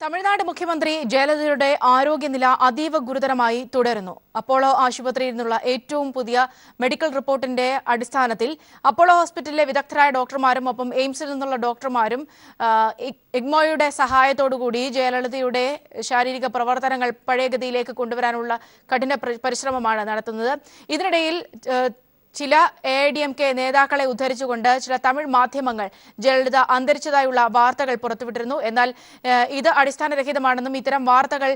തമിഴ്നാട് മുഖ്യമന്ത്രി ജയലളിതയുടെ ആരോഗ്യനില അതീവ ഗുരുതരമായി തുടരുന്നു. അപ്പോളോ ആശുപത്രിയിൽ നിന്നുള്ള ഏറ്റവും പുതിയ മെഡിക്കൽ റിപ്പോർട്ടിന്റെ അടിസ്ഥാനത്തിൽ അപ്പോളോ ഹോസ്പിറ്റലിലെ വിദഗ്ധരായ ഡോക്ടർമാരും ഒപ്പം എയിംസിൽ നിന്നുള്ള ഡോക്ടർമാരും ഇഗ്മോയുടെ സഹായത്തോടുകൂടി ജയലളിതയുടെ ശാരീരിക പ്രവർത്തനങ്ങൾ പഴയഗതിയിലേക്ക് കൊണ്ടുവരാനുള്ള കഠിന പരിശ്രമമാണ് നടത്തുന്നത്. ഇതിനിടയിൽ ചില AIADMK നേതാക്കളെ ഉദ്ധരിച്ചുകൊണ്ട് ചില തമിഴ് മാധ്യമങ്ങൾ ജയലളിത അന്തരിച്ചതായുള്ള വാർത്തകൾ പുറത്തുവിട്ടിരുന്നു. എന്നാൽ ഇത് അടിസ്ഥാനരഹിതമാണെന്നും ഇത്തരം വാർത്തകൾ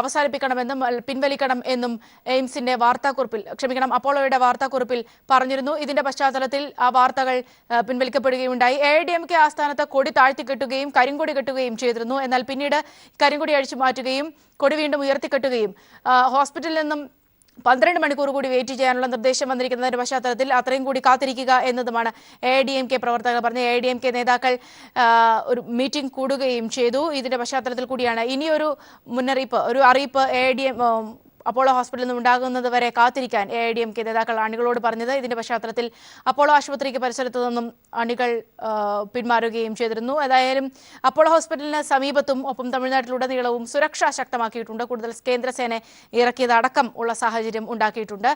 അവസാനിപ്പിക്കണമെന്നും പിൻവലിക്കണം എന്നും എയിംസിന്റെ അപ്പോളോയുടെ വാർത്താക്കുറിപ്പിൽ പറഞ്ഞിരുന്നു. ഇതിന്റെ പശ്ചാത്തലത്തിൽ ആ വാർത്തകൾ പിൻവലിക്കപ്പെടുകയുണ്ടായി. AIADMK ആസ്ഥാനത്ത് കൊടി താഴ്ത്തിക്കെട്ടുകയും കരിങ്കൊടി കെട്ടുകയും ചെയ്തിരുന്നു. എന്നാൽ പിന്നീട് കരിങ്കൊടി അഴിച്ചു മാറ്റുകയും കൊടി വീണ്ടും ഉയർത്തിക്കെട്ടുകയും ഹോസ്പിറ്റലിൽ നിന്നും 12 മണിക്കൂർ കൂടി വെയിറ്റ് ചെയ്യാനുള്ള നിർദ്ദേശം വന്നിരിക്കുന്നതിന്റെ പശ്ചാത്തലത്തിൽ അത്രയും കൂടി കാത്തിരിക്കുക എന്നതുമാണ് AIADMK പ്രവർത്തകർ പറഞ്ഞത്. AIADMK നേതാക്കൾ ഒരു മീറ്റിംഗ് കൂടുകയും ചെയ്തു. ഇതിന്റെ പശ്ചാത്തലത്തിൽ കൂടിയാണ് ഇനിയൊരു അറിയിപ്പ് അപ്പോളോ ഹോസ്പിറ്റലിൽ നിന്ന് ഉണ്ടാകുന്നത് വരെ കാത്തിരിക്കാൻ AIADMK നേതാക്കൾ അണികളോട് പറഞ്ഞത്. ഇതിന്റെ പശ്ചാത്തലത്തിൽ അപ്പോളോ ആശുപത്രിക്ക് പരിസരത്തു നിന്നും അണികൾ പിന്മാറുകയും ചെയ്തിരുന്നു. ഏതായാലും അപ്പോളോ ഹോസ്പിറ്റലിന് സമീപത്തും ഒപ്പം തമിഴ്നാട്ടിലുടനീളവും സുരക്ഷ ശക്തമാക്കിയിട്ടുണ്ട്. കൂടുതൽ കേന്ദ്രസേന ഇറക്കിയതടക്കം ഉള്ള സാഹചര്യം ഉണ്ടാക്കിയിട്ടുണ്ട്.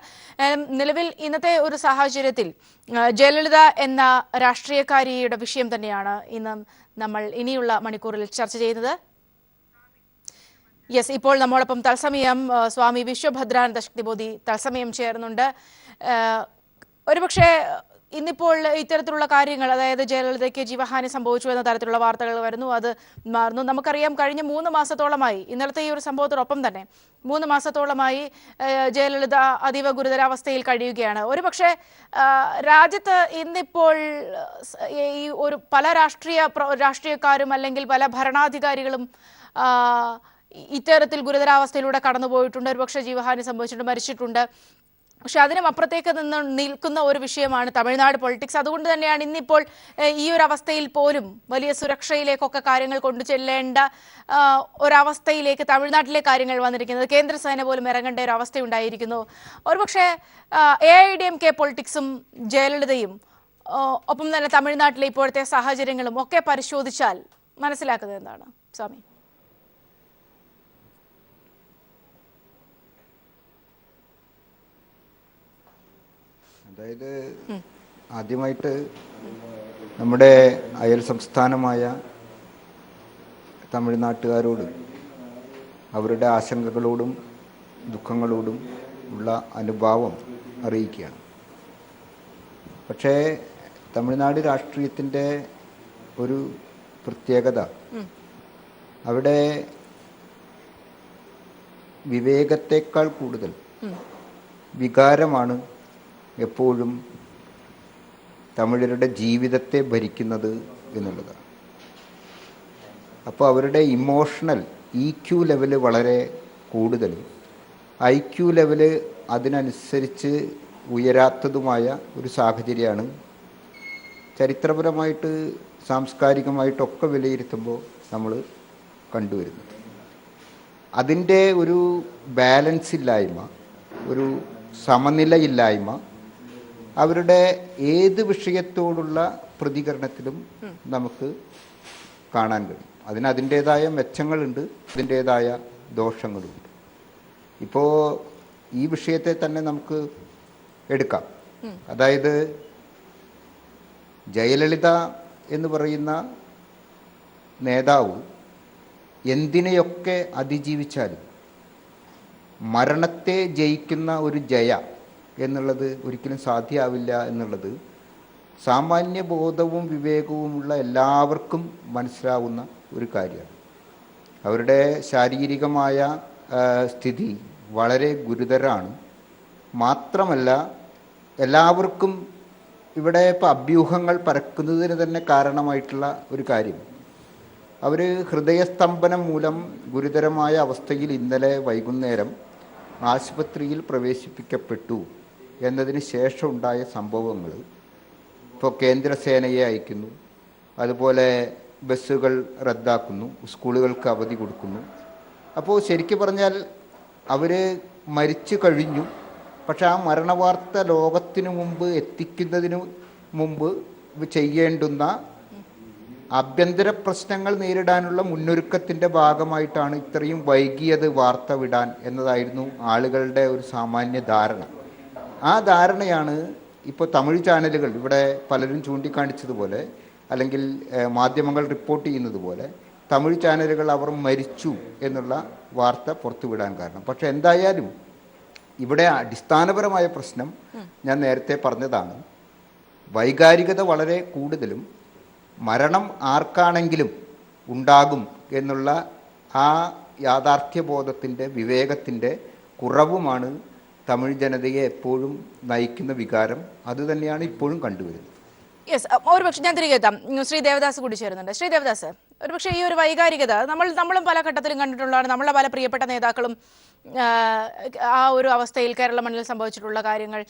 നിലവിൽ ഇന്നത്തെ ഒരു സാഹചര്യത്തിൽ ജയലളിത എന്ന രാഷ്ട്രീയക്കാരിയുടെ വിഷയം തന്നെയാണ് ഇന്ന് നമ്മൾ ഇനിയുള്ള മണിക്കൂറിൽ ചർച്ച ചെയ്യുന്നത്. ഇപ്പോൾ നമ്മോടൊപ്പം തത്സമയം സ്വാമി വിശ്വഭദ്രാനന്ദ ശക്തിബോധി തത്സമയം ചേർന്നുണ്ട്. ഒരുപക്ഷെ ഇന്നിപ്പോൾ ഇത്തരത്തിലുള്ള കാര്യങ്ങൾ, അതായത് ജയലളിതയ്ക്ക് ജീവഹാനി സംഭവിച്ചു എന്ന തരത്തിലുള്ള വാർത്തകൾ വരുന്നു, അത് മാറുന്നു. നമുക്കറിയാം, കഴിഞ്ഞ 3 മാസത്തോളമായി ഇന്നലത്തെ ഈ ഒരു സംഭവത്തോടൊപ്പം തന്നെ 3 മാസത്തോളമായി ജയലളിത അതീവ ഗുരുതരാവസ്ഥയിൽ കഴിയുകയാണ്. ഒരുപക്ഷെ രാജ്യത്ത് ഇന്നിപ്പോൾ ഈ ഒരു പല രാഷ്ട്രീയക്കാരും അല്ലെങ്കിൽ പല ഭരണാധികാരികളും ഇത്തരത്തിൽ ഗുരുതരാവസ്ഥയിലൂടെ കടന്നുപോയിട്ടുണ്ട്. ഒരുപക്ഷെ ജീവഹാനി സംഭവിച്ചിട്ടുണ്ട്, മരിച്ചിട്ടുണ്ട്. പക്ഷെ അതിനും അപ്പുറത്തേക്ക് നിൽക്കുന്ന ഒരു വിഷയമാണ് തമിഴ്നാട് പൊളിറ്റിക്സ്. അതുകൊണ്ട് തന്നെയാണ് ഇന്നിപ്പോൾ ഈ ഒരു അവസ്ഥയിൽ പോലും വലിയ സുരക്ഷയിലേക്കൊക്കെ കാര്യങ്ങൾ കൊണ്ടു ചെല്ലേണ്ട ഒരവസ്ഥയിലേക്ക് തമിഴ്നാട്ടിലെ കാര്യങ്ങൾ വന്നിരിക്കുന്നത്. കേന്ദ്രസേന പോലും ഇറങ്ങേണ്ട ഒരു അവസ്ഥയുണ്ടായിരിക്കുന്നു. ഒരുപക്ഷെ AIADMK പൊളിറ്റിക്സും ജയലളിതയും ഒപ്പം തന്നെ തമിഴ്നാട്ടിലെ ഇപ്പോഴത്തെ സാഹചര്യങ്ങളും ഒക്കെ പരിശോധിച്ചാൽ മനസ്സിലാക്കുന്നത് എന്താണ് സ്വാമി? അതായത് ആദ്യമായിട്ട് നമ്മുടെ അയൽ സംസ്ഥാനമായ തമിഴ്നാട്ടുകാരോട് അവരുടെ ആശങ്കകളോടും ദുഃഖങ്ങളോടും ഉള്ള അനുഭാവം അറിയിക്കുകയാണ്. പക്ഷേ തമിഴ്നാട് രാഷ്ട്രീയത്തിൻ്റെ ഒരു പ്രത്യേകത, അവിടെ വിവേകത്തേക്കാൾ കൂടുതൽ വികാരമാണ് എപ്പോഴും തമിഴരുടെ ജീവിതത്തെ ഭരിക്കുന്നത് എന്നുള്ളതാണ്. അപ്പോൾ അവരുടെ ഇമോഷണൽ EQ ലെവല് വളരെ കൂടുതലും IQ ലെവല് അതിനനുസരിച്ച് ഉയരാത്തതുമായ ഒരു സാഹചര്യമാണ് ചരിത്രപരമായിട്ട് സാംസ്കാരികമായിട്ടൊക്കെ വിലയിരുത്തുമ്പോൾ നമ്മൾ കണ്ടുവരുന്നത്. അതിൻ്റെ ഒരു ബാലൻസ് ഇല്ലായ്മ, ഒരു സമനിലയില്ലായ്മ അവരുടെ ഏത് വിഷയത്തോടുള്ള പ്രതികരണത്തിലും നമുക്ക് കാണാൻ കഴിയും. അതിൻ്റേതായ മെച്ചങ്ങളുണ്ട്, അതിൻ്റേതായ ദോഷങ്ങളുണ്ട്. ഇപ്പോൾ ഈ വിഷയത്തെ തന്നെ നമുക്ക് എടുക്കാം. അതായത് ജയലളിത എന്ന് പറയുന്ന നേതാവ് എന്തിനെയൊക്കെ അതിജീവിച്ചാലും മരണത്തെ ജയിക്കുന്ന ഒരു ജയ എന്നുള്ളത് ഒരിക്കലും സാധ്യമാവില്ല എന്നുള്ളത് സാമാന്യ ബോധവും വിവേകവുമുള്ള എല്ലാവർക്കും മനസ്സിലാവുന്ന ഒരു കാര്യമാണ്. അവരുടെ ശാരീരികമായ സ്ഥിതി വളരെ ഗുരുതരമാണ്. മാത്രമല്ല എല്ലാവർക്കും ഇവിടെ ഇപ്പോൾ അഭ്യൂഹങ്ങൾ പരക്കുന്നതിന് തന്നെ കാരണമായിട്ടുള്ള ഒരു കാര്യം, അവർ ഹൃദയസ്തംഭനം മൂലം ഗുരുതരമായ അവസ്ഥയിൽ ഇന്നലെ വൈകുന്നേരം ആശുപത്രിയിൽ പ്രവേശിപ്പിക്കപ്പെട്ടു എന്നതിന് ശേഷം ഉണ്ടായ സംഭവങ്ങൾ ഇപ്പോൾ കേന്ദ്രസേനയെ അയക്കുന്നു, അതുപോലെ ബസ്സുകൾ റദ്ദാക്കുന്നു, സ്കൂളുകൾക്ക് അവധി കൊടുക്കുന്നു. അപ്പോൾ ശരിക്കും പറഞ്ഞാൽ അവർ മരിച്ചു കഴിഞ്ഞു. പക്ഷെ ആ മരണവാർത്ത ലോകത്തിനു മുമ്പ് എത്തിക്കുന്നതിന് മുമ്പ് ചെയ്യേണ്ടുന്ന ആഭ്യന്തര പ്രശ്നങ്ങൾ നേരിടാനുള്ള മുന്നൊരുക്കത്തിൻ്റെ ഭാഗമായിട്ടാണ് ഇത്രയും വൈകിയത് വാർത്ത വിടാൻ എന്നതായിരുന്നു ആളുകളുടെ ഒരു സാമാന്യ ധാരണ. ആ ധാരണയാണ് ഇപ്പോൾ തമിഴ് ചാനലുകൾ ഇവിടെ പലരും ചൂണ്ടിക്കാണിച്ചതുപോലെ, അല്ലെങ്കിൽ മാധ്യമങ്ങൾ റിപ്പോർട്ട് ചെയ്യുന്നത് പോലെ തമിഴ് ചാനലുകൾ അവർ മരിച്ചു എന്നുള്ള വാർത്ത പുറത്തുവിടാൻ കാരണം. പക്ഷെ എന്തായാലും ഇവിടെ അടിസ്ഥാനപരമായ പ്രശ്നം ഞാൻ നേരത്തെ പറഞ്ഞതാണ്. വൈകാരികത വളരെ കൂടുതലും മരണം ആർക്കാണെങ്കിലും ഉണ്ടാകും എന്നുള്ള ആ യാഥാർത്ഥ്യബോധത്തിൻ്റെ, വിവേകത്തിൻ്റെ കുറവുമാണ് തമിഴ് ജനതയെ എപ്പോഴും നയിക്കുന്ന വികാരം. അതുതന്നെയാണ് ഇപ്പോഴും കണ്ടുവരുന്നത്. യെസ്, ഒരുപക്ഷെ ഞാൻ തിരികെ എത്താം. ശ്രീ ദേവദാസ് കൂടി ചേരുന്നുണ്ട്. ശ്രീ ദേവദാസ്, ഒരുപക്ഷെ ഈ ഒരു വൈകാരികത നമ്മളും പല ഘട്ടത്തിലും കണ്ടിട്ടുള്ളതാണ്. നമ്മളെ പല പ്രിയപ്പെട്ട നേതാക്കളും ആ ഒരു അവസ്ഥയിൽ കേരള മണ്ണിൽ സംഭവിച്ചിട്ടുള്ള കാര്യങ്ങൾ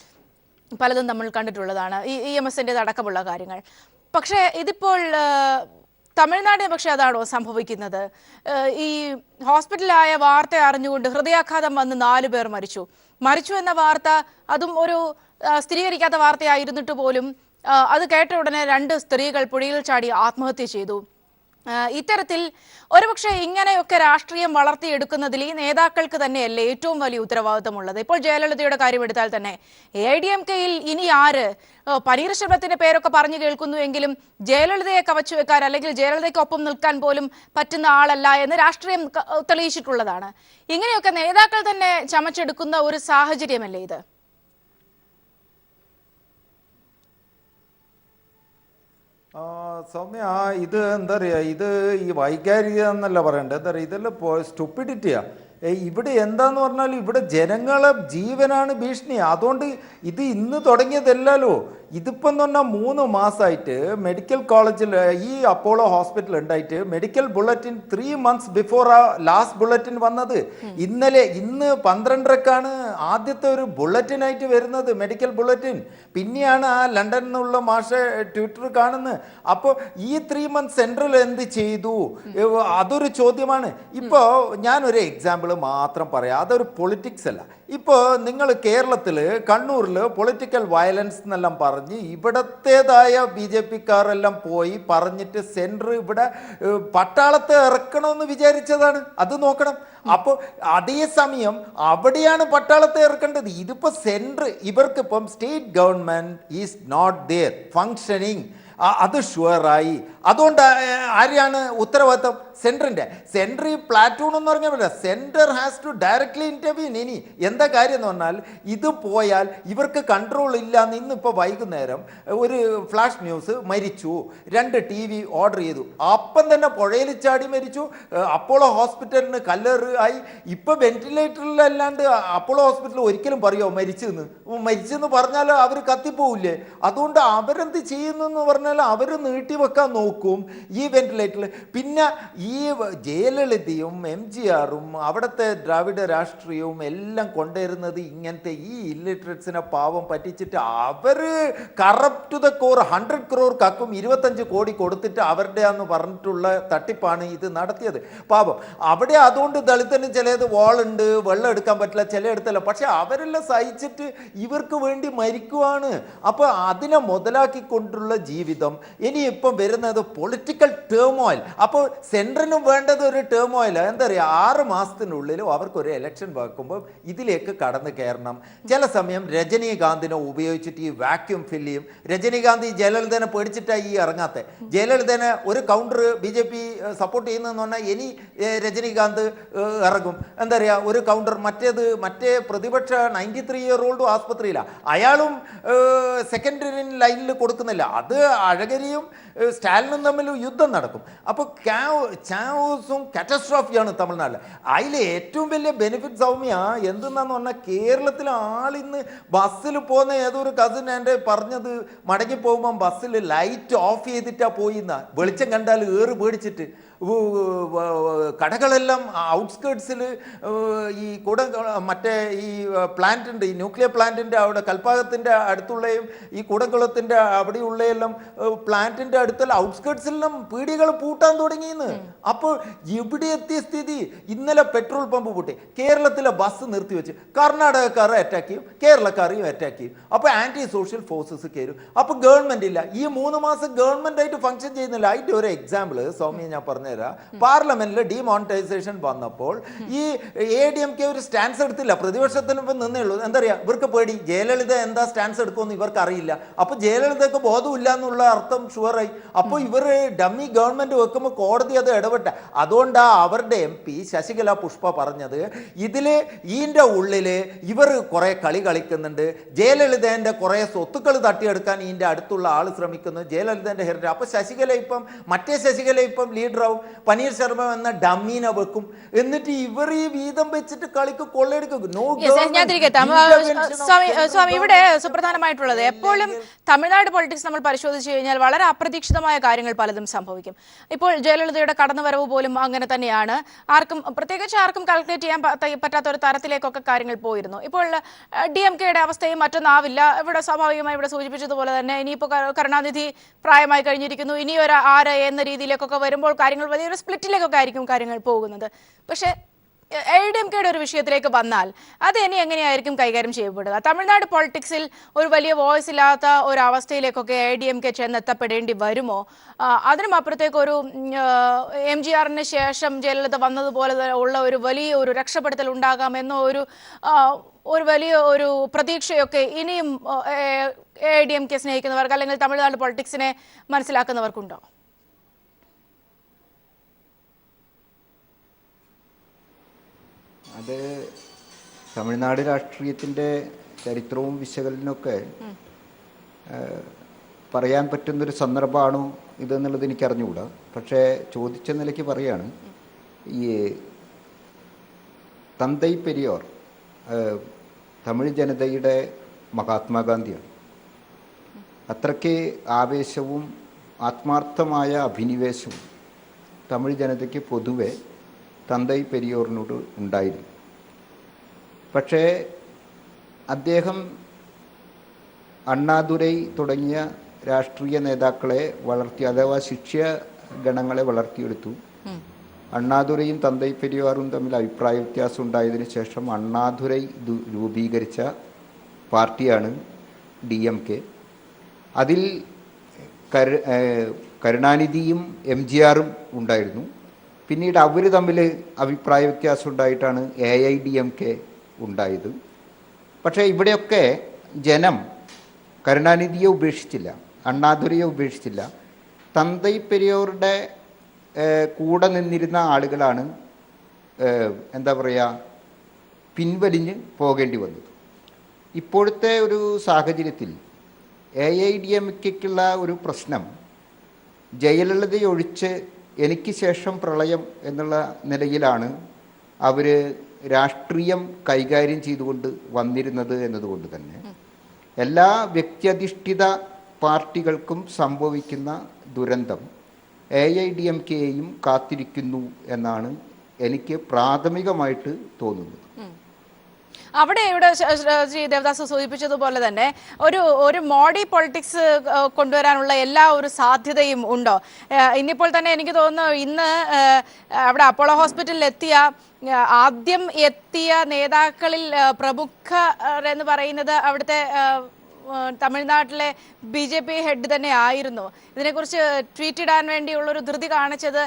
പലതും നമ്മൾ കണ്ടിട്ടുള്ളതാണ്, ഈ EMS-ൻ്റെ അടക്കമുള്ള കാര്യങ്ങൾ. പക്ഷേ ഇതിപ്പോൾ തമിഴ്നാടിന് പക്ഷേ അതാണോ സംഭവിക്കുന്നത്? ഈ ഹോസ്പിറ്റലായ വാർത്ത അറിഞ്ഞുകൊണ്ട് ഹൃദയാഘാതം വന്ന് 4 പേർ മരിച്ചു എന്ന വാർത്ത, അതും ഒരു സ്ഥിരീകരിക്കാത്ത വാർത്തയായിരുന്നിട്ട് പോലും അത് കേട്ട ഉടനെ 2 സ്ത്രീകൾ പുഴയിൽ ചാടി ആത്മഹത്യ ചെയ്തു. ഇത്തരത്തിൽ ഒരുപക്ഷെ ഇങ്ങനെയൊക്കെ രാഷ്ട്രീയം വളർത്തിയെടുക്കുന്നതിൽ ഈ നേതാക്കൾക്ക് തന്നെയല്ലേ ഏറ്റവും വലിയ ഉത്തരവാദിത്തമുള്ളത്? ഇപ്പോൾ ജയലളിതയുടെ കാര്യം എടുത്താൽ തന്നെ AIDMK-യിൽ ഇനി ആര്? പനീർശെൽവത്തിന്റെ പേരൊക്കെ പറഞ്ഞു കേൾക്കുന്നുവെങ്കിലും ജയലളിതയെ കവച്ചു വെക്കാൻ അല്ലെങ്കിൽ ജയലളിതയ്ക്കൊപ്പം നിൽക്കാൻ പോലും പറ്റുന്ന ആളല്ല എന്ന് രാഷ്ട്രീയം തെളിയിച്ചിട്ടുള്ളതാണ്. ഇങ്ങനെയൊക്കെ നേതാക്കൾ തന്നെ ചമച്ചെടുക്കുന്ന ഒരു സാഹചര്യമല്ലേ ഇത്? സൗമ്യ, ഇത് എന്താ പറയുക, ഇത് ഈ വൈകാരിക എന്നല്ല പറയണ്ടത്. എന്താ പറയുക, ഇതെല്ലാം സ്റ്റുപ്പിഡിറ്റിയാ. ഇവിടെ എന്താന്ന് പറഞ്ഞാൽ ഇവിടെ ജനങ്ങളെ ജീവനാണ് ഭീഷണി. അതുകൊണ്ട് ഇത് ഇന്ന് തുടങ്ങിയതല്ലോ. ഇതിപ്പം എന്ന് പറഞ്ഞാൽ 3 മാസമായിട്ട് മെഡിക്കൽ കോളേജിൽ ഈ അപ്പോളോ ഹോസ്പിറ്റൽ ഉണ്ടായിട്ട് മെഡിക്കൽ ബുള്ളറ്റിൻ 3 months ബിഫോർ ആ ലാസ്റ്റ് ബുള്ളറ്റിൻ വന്നത്. ഇന്ന് 12:00-ക്കാണ് ആദ്യത്തെ ഒരു ബുള്ളറ്റിനായിട്ട് വരുന്നത്, മെഡിക്കൽ ബുള്ളറ്റിൻ. പിന്നെയാണ് ആ ലണ്ടനിൽ നിന്നുള്ള മാഷെ ട്വിറ്റർ കാണുന്നത്. അപ്പോൾ ഈ 3 months സെൻട്രൽ എന്ത് ചെയ്തു? അതൊരു ചോദ്യമാണ്. ഇപ്പോൾ ഞാനൊരു എക്സാമ്പിൾ മാത്രം പറയാം, അതൊരു പൊളിറ്റിക്സ് അല്ല. ഇപ്പോൾ നിങ്ങൾ കേരളത്തിൽ കണ്ണൂരിൽ പൊളിറ്റിക്കൽ വയലൻസ് എന്നെല്ലാം പറഞ്ഞ് ഇവിടത്തേതായ BJP-ക്കാരെല്ലാം പോയി പറഞ്ഞിട്ട് സെൻറ്റർ ഇവിടെ പട്ടാളത്തെ ഇറക്കണമെന്ന് വിചാരിച്ചതാണ്. അത് നോക്കണം. അപ്പോൾ അതേസമയം അവിടെയാണ് പട്ടാളത്തെ ഇറക്കേണ്ടത്. ഇതിപ്പോൾ സെൻറ്റർ, ഇവർക്കിപ്പം state government is not there functioning, അത് ഷുവറായി. അതുകൊണ്ട് ആരെയാണ് ഉത്തരവാദിത്തം? സെൻറ്ററിൻ്റെ. സെൻറ്റർ ഈ പ്ലാറ്റൂൺ എന്ന് പറഞ്ഞാൽ പറ്റില്ല, സെൻറ്റർ ഹാസ് ടു ഡയറക്ട്ലി ഇൻ്റർവ്യൂൻ. ഇനി എന്താ കാര്യം എന്ന് പറഞ്ഞാൽ ഇത് പോയാൽ ഇവർക്ക് കൺട്രോൾ ഇല്ല. ഇന്നിപ്പോൾ വൈകുന്നേരം ഒരു ഫ്ലാഷ് ന്യൂസ്, മരിച്ചു, 2 TV ഓർഡർ ചെയ്തു, അപ്പം തന്നെ പുഴയിൽ ചാടി മരിച്ചു. അപ്പോളോ ഹോസ്പിറ്റലിന് കല്ലേറ് ആയി. ഇപ്പം വെന്റിലേറ്ററിലല്ലാണ്ട് അപ്പോളോ ഹോസ്പിറ്റലിൽ ഒരിക്കലും പറയുമോ മരിച്ചെന്ന് പറഞ്ഞാൽ അവർ കത്തിപ്പോവില്ലേ? അതുകൊണ്ട് അവരെന്ത് ചെയ്യുന്നു എന്ന് പറഞ്ഞാൽ അവർ നീട്ടിവെക്കാൻ നോക്കും ഈ വെന്റിലേറ്ററിൽ. പിന്നെ ഈ ജയലളിതയും MGR-ഉം അവിടുത്തെ ദ്രാവിഡ രാഷ്ട്രീയവും എല്ലാം കൊണ്ടുവരുന്നത് ഇങ്ങനത്തെ ഈ ഇല്ലിറ്ററേറ്റ്സിനെ പാവം പറ്റിച്ചിട്ട് അവർ corrupt to the core 100 crore കക്കും 25 കോടി കൊടുത്തിട്ട് അവരുടെയാന്ന് പറഞ്ഞിട്ടുള്ള തട്ടിപ്പാണ് ഇത് നടത്തിയത്. പാവം അവിടെ അതുകൊണ്ട് ദളിതന് ചിലത് വാളുണ്ട്, വെള്ളം എടുക്കാൻ പറ്റില്ല, ചില എടുത്തല്ല. പക്ഷെ അവരെല്ലാം സഹിച്ചിട്ട് ഇവർക്ക് വേണ്ടി മരിക്കുവാണ്. അപ്പോൾ അതിനെ മുതലാക്കിക്കൊണ്ടുള്ള ജീവിതം. ഇനിയിപ്പം വരുന്നത് പൊളിറ്റിക്കൽ ടേമോയിൽ. അപ്പോൾ സെൻട്രലിനും വേണ്ടത് ഒരു ടേമോയിൽ. എന്താ പറയുക, 6 മാസത്തിനുള്ളിലും അവർക്കൊരു ഇലക്ഷൻ വെക്കുമ്പോൾ ഇതിലേക്ക് കടന്നു കയറണം. ചില സമയം രജനീകാന്തിനെ ഉപയോഗിച്ചിട്ട് ഈ വാക്യൂം ഫില്ല് ചെയ്യും. രജനീകാന്ത് ഈ ജയലളിതനെ പേടിച്ചിട്ടാണ് ഈ ഇറങ്ങാത്ത. ജയലളിതനെ ഒരു കൗണ്ടർ BJP സപ്പോർട്ട് ചെയ്യുന്നതെന്ന് പറഞ്ഞാൽ ഇനി രജനീകാന്ത് ഇറങ്ങും. എന്താ പറയുക, ഒരു കൗണ്ടർ. മറ്റേ പ്രതിപക്ഷ 93-year-old ആസ്പത്രിയിലാണ്, അയാളും സെക്കൻഡറി ലൈനിൽ കൊടുക്കുന്നില്ല. അത് അഴകരിയും സ്റ്റാലിനും തമ്മിൽ യുദ്ധം നടക്കും. അപ്പോൾ ചാവോസും കാറ്റസ്ട്രോഫിയാണ് തമിഴ്നാട്ടിൽ. അതിൽ ഏറ്റവും വലിയ ബെനിഫിറ്റ് സൗമ്യ എന്തെന്നാന്ന് പറഞ്ഞാൽ, കേരളത്തിൽ ആളിന്ന് ബസ്സിൽ പോകുന്ന ഏതൊരു കസിൻ എൻ്റെ പറഞ്ഞത്, മടങ്ങി പോകുമ്പം ബസ്സിൽ ലൈറ്റ് ഓഫ് ചെയ്തിട്ടാണ് പോയിന്ന, വെളിച്ചം കണ്ടാൽ പേടിച്ചിട്ട്. കടകളെല്ലാം ഔട്ട്സ്കേർട്സിൽ ഈ മറ്റേ ഈ പ്ലാന്റ് ഉണ്ട്, ഈ ന്യൂക്ലിയർ പ്ലാന്റിൻ്റെ അവിടെ കൽപ്പാകത്തിൻ്റെ അടുത്തുള്ളയും ഈ കൂടംകുളത്തിൻ്റെ അവിടെയുള്ളയെല്ലാം പ്ലാന്റിൻ്റെ അടുത്തുള്ള ഔട്ട്സ്കേർട്സിലെല്ലാം പീടികൾ പൂട്ടാൻ തുടങ്ങിയെന്ന്. അപ്പോൾ ഇവിടെ എത്തിയ സ്ഥിതി, ഇന്നലെ പെട്രോൾ പമ്പ് പൂട്ടി, കേരളത്തിലെ ബസ് നിർത്തിവെച്ച് കർണാടകക്കാരെ അറ്റാക്ക് ചെയ്യും, കേരളക്കാരെയും അറ്റാക്ക് ചെയ്യും. അപ്പോൾ ആൻറ്റി സോഷ്യൽ ഫോഴ്സസ് കയറും. അപ്പോൾ ഗവൺമെൻറ് ഇല്ല, ഈ 3 മാസം ഗവൺമെൻറ് ആയിട്ട് ഫംഗ്ഷൻ ചെയ്യുന്നില്ല. അതിൻ്റെ ഒരു എക്സാമ്പിൾ സൗമ്യ ഞാൻ പറഞ്ഞുതരാം. പാർലമെന്റിൽ ഡിമോണിറ്റൈസേഷൻ വന്നപ്പോൾ ഈ ADMK ഒരു സ്റ്റാൻസ് എടുത്തില്ല, പ്രതിപക്ഷത്തിന് ഇപ്പം നിന്നേ ഉള്ളൂ. എന്താ പറയുക, ഇവർക്ക് പേടി, ജയലളിത എന്താ സ്റ്റാൻസ് എടുക്കുമെന്ന് ഇവർക്ക് അറിയില്ല. അപ്പോൾ ജയലളിതക്ക് ബോധമില്ല എന്നുള്ള അർത്ഥം ഷുവറായി. അപ്പോൾ ഇവർ ഡമ്മി ഗവൺമെന്റ് വെക്കുമ്പോൾ കോടതി അത് ഇടപെട്ട. അതുകൊണ്ടാണ് അവരുടെ MP ശശികല പുഷ്പ പറഞ്ഞത്, ഇതില് ഇതിൻ്റെ ഉള്ളില് ഇവർ കുറെ കളി കളിക്കുന്നുണ്ട്, ജയലളിതേൻ്റെ കുറെ സ്വത്തുക്കൾ തട്ടിയെടുക്കാൻ ഇതിൻ്റെ അടുത്തുള്ള ആൾ ശ്രമിക്കുന്നു, ജയലളിതേൻ്റെ ഹെറിറ്റേജ്. അപ്പോൾ ശശികല ഇപ്പം മറ്റേ ശശികല ഇപ്പം ലീഡറാവും, പനീർ ശർമ്മ എന്ന ഡമ്മീനെ വെക്കും, എന്നിട്ട് ഇവർ ഈ വീതം വെച്ചിട്ട് കളിക്ക് കൊള്ളയെടുക്കും. സ്വാമി, ഇവിടെ സുപ്രധാനമായിട്ടുള്ളത് എപ്പോഴും തമിഴ്നാട് പൊളിറ്റിക്സ് നമ്മൾ പരിശോധിച്ചു കഴിഞ്ഞാൽ വളരെ അപ്രതീക്ഷിതമായ കാര്യങ്ങൾ പലതും സംഭവിക്കും. ഇപ്പോൾ ജയലളിതയുടെ കടന്നുവരവ് പോലും അങ്ങനെ തന്നെയാണ്. പ്രത്യേകിച്ച് ആർക്കും കാൽക്കുലേറ്റ് ചെയ്യാൻ പറ്റാത്ത ഒരു തരത്തിലേക്കൊക്കെ കാര്യങ്ങൾ പോയിരുന്നു. ഇപ്പോൾ DMKയുടെ അവസ്ഥയും മറ്റൊന്നാവില്ല. ഇവിടെ സ്വാഭാവികമായി ഇവിടെ സൂചിപ്പിച്ചതുപോലെ തന്നെ ഇനിയിപ്പോൾ കരുണാനിധി പ്രായമായി കഴിഞ്ഞിരിക്കുന്നു, ഇനിയൊരു ആര് എന്ന രീതിയിലേക്കൊക്കെ വരുമ്പോൾ കാര്യങ്ങൾ വലിയൊരു സ്പ്ലിറ്റിലേക്കൊക്കെ ആയിരിക്കും കാര്യങ്ങൾ പോകുന്നത്. പക്ഷേ ADMKയുടെ ഒരു വിഷയത്തിലേക്ക് വന്നാൽ അത് ഇനി എങ്ങനെയായിരിക്കും കൈകാര്യം ചെയ്യപ്പെടുക? തമിഴ്നാട് പൊളിറ്റിക്സിൽ ഒരു വലിയ വോയിസ് ഇല്ലാത്ത ഒരു അവസ്ഥയിലേക്കൊക്കെ ADMK ചെന്നെത്തപ്പെടേണ്ടി വരുമോ? അതിനും അപ്പുറത്തേക്ക് ഒരു MGRന് ശേഷം ജയലളിത വന്നതുപോലെ ഉള്ള ഒരു വലിയ ഒരു രക്ഷപ്പെടുത്തൽ ഉണ്ടാകാമെന്നോ ഒരു വലിയ ഒരു പ്രതീക്ഷയൊക്കെ ഇനിയും ADMK സ്നേഹിക്കുന്നവർക്ക് അല്ലെങ്കിൽ തമിഴ്നാട് പൊളിറ്റിക്സിനെ മനസ്സിലാക്കുന്നവർക്കുണ്ടോ? അത് തമിഴ്നാട് രാഷ്ട്രീയത്തിൻ്റെ ചരിത്രവും വിശകലനമൊക്കെ പറയാൻ പറ്റുന്നൊരു സന്ദർഭമാണോ ഇതെന്നുള്ളത് എനിക്കറിഞ്ഞുകൂടാ. പക്ഷേ ചോദിച്ച നിലയ്ക്ക് പറയാണ്, ഈ തന്തൈ പെരിയോർ തമിഴ് ജനതയുടെ മഹാത്മാഗാന്ധിയാണ്. അത്രയ്ക്ക് ആവേശവും ആത്മാർത്ഥമായ അഭിനിവേശവും തമിഴ് ജനതയ്ക്ക് പൊതുവെ തന്തൈ പെരിയോറിനോട് ഉണ്ടായിരുന്നു. പക്ഷേ അദ്ദേഹം അണ്ണാദുരൈ തുടങ്ങിയ രാഷ്ട്രീയ നേതാക്കളെ വളർത്തി, അഥവാ ശിഷ്യ ഗണങ്ങളെ വളർത്തിയെടുത്തു. അണ്ണാദുരൈയും തന്തൈ പെരിയാറും തമ്മിൽ അഭിപ്രായ വ്യത്യാസം ഉണ്ടായതിനു ശേഷം അണ്ണാദുരൈ രൂപീകരിച്ച പാർട്ടിയാണ് DMK. അതിൽ കരുണാനിധിയും MGRും ഉണ്ടായിരുന്നു. പിന്നീട് അവർ തമ്മിൽ അഭിപ്രായ വ്യത്യാസം ഉണ്ടായിട്ടാണ് AIDMK ഉണ്ടായത്. പക്ഷേ ഇവിടെയൊക്കെ ജനം കരുണാനിധിയെ ഉപേക്ഷിച്ചില്ല, അണ്ണാദുരയെ ഉപേക്ഷിച്ചില്ല. തന്തൈ പെരിയോറുടെ കൂടെ നിന്നിരുന്ന ആളുകളാണ് എന്താ പറയുക, പിൻവലിഞ്ഞ് പോകേണ്ടി വന്നത്. ഇപ്പോഴത്തെ ഒരു സാഹചര്യത്തിൽ AIDMKക്കുള്ള ഒരു പ്രശ്നം, ജയലളിതയൊഴിച്ച് എനിക്ക് ശേഷം പ്രളയം എന്നുള്ള നിലയിലാണ് അവർ രാഷ്ട്രീയം കൈകാര്യം ചെയ്തുകൊണ്ട് വന്നിരുന്നത് എന്നതുകൊണ്ട് തന്നെ എല്ലാ വ്യക്തിയധിഷ്ഠിത പാർട്ടികൾക്കും സംഭവിക്കുന്ന ദുരന്തം AIDMKയെയും കാത്തിരിക്കുന്നു എന്നാണ് എനിക്ക് പ്രാഥമികമായിട്ട് തോന്നുന്നത്. അവിടെ ഇവിടെ ശ്രീ ദേവദാസ് സൂചിപ്പിച്ചതുപോലെ തന്നെ ഒരു മോഡി പൊളിറ്റിക്സ് കൊണ്ടുവരാനുള്ള എല്ലാ ഒരു സാധ്യതയും ഉണ്ടോ? ഇന്നിപ്പോൾ തന്നെ എനിക്ക് തോന്നുന്നു ഇന്ന് അവിടെ അപ്പോളോ ഹോസ്പിറ്റലിൽ ആദ്യം എത്തിയ നേതാക്കളിൽ പ്രമുഖർ എന്ന് പറയുന്നത് അവിടുത്തെ തമിഴ്നാട്ടിലെ BJP ഹെഡ് തന്നെ ആയിരുന്നു. ഇതിനെക്കുറിച്ച് ട്വീറ്റ് ഇടാൻ വേണ്ടിയുള്ളൊരു ധൃതി കാണിച്ചത്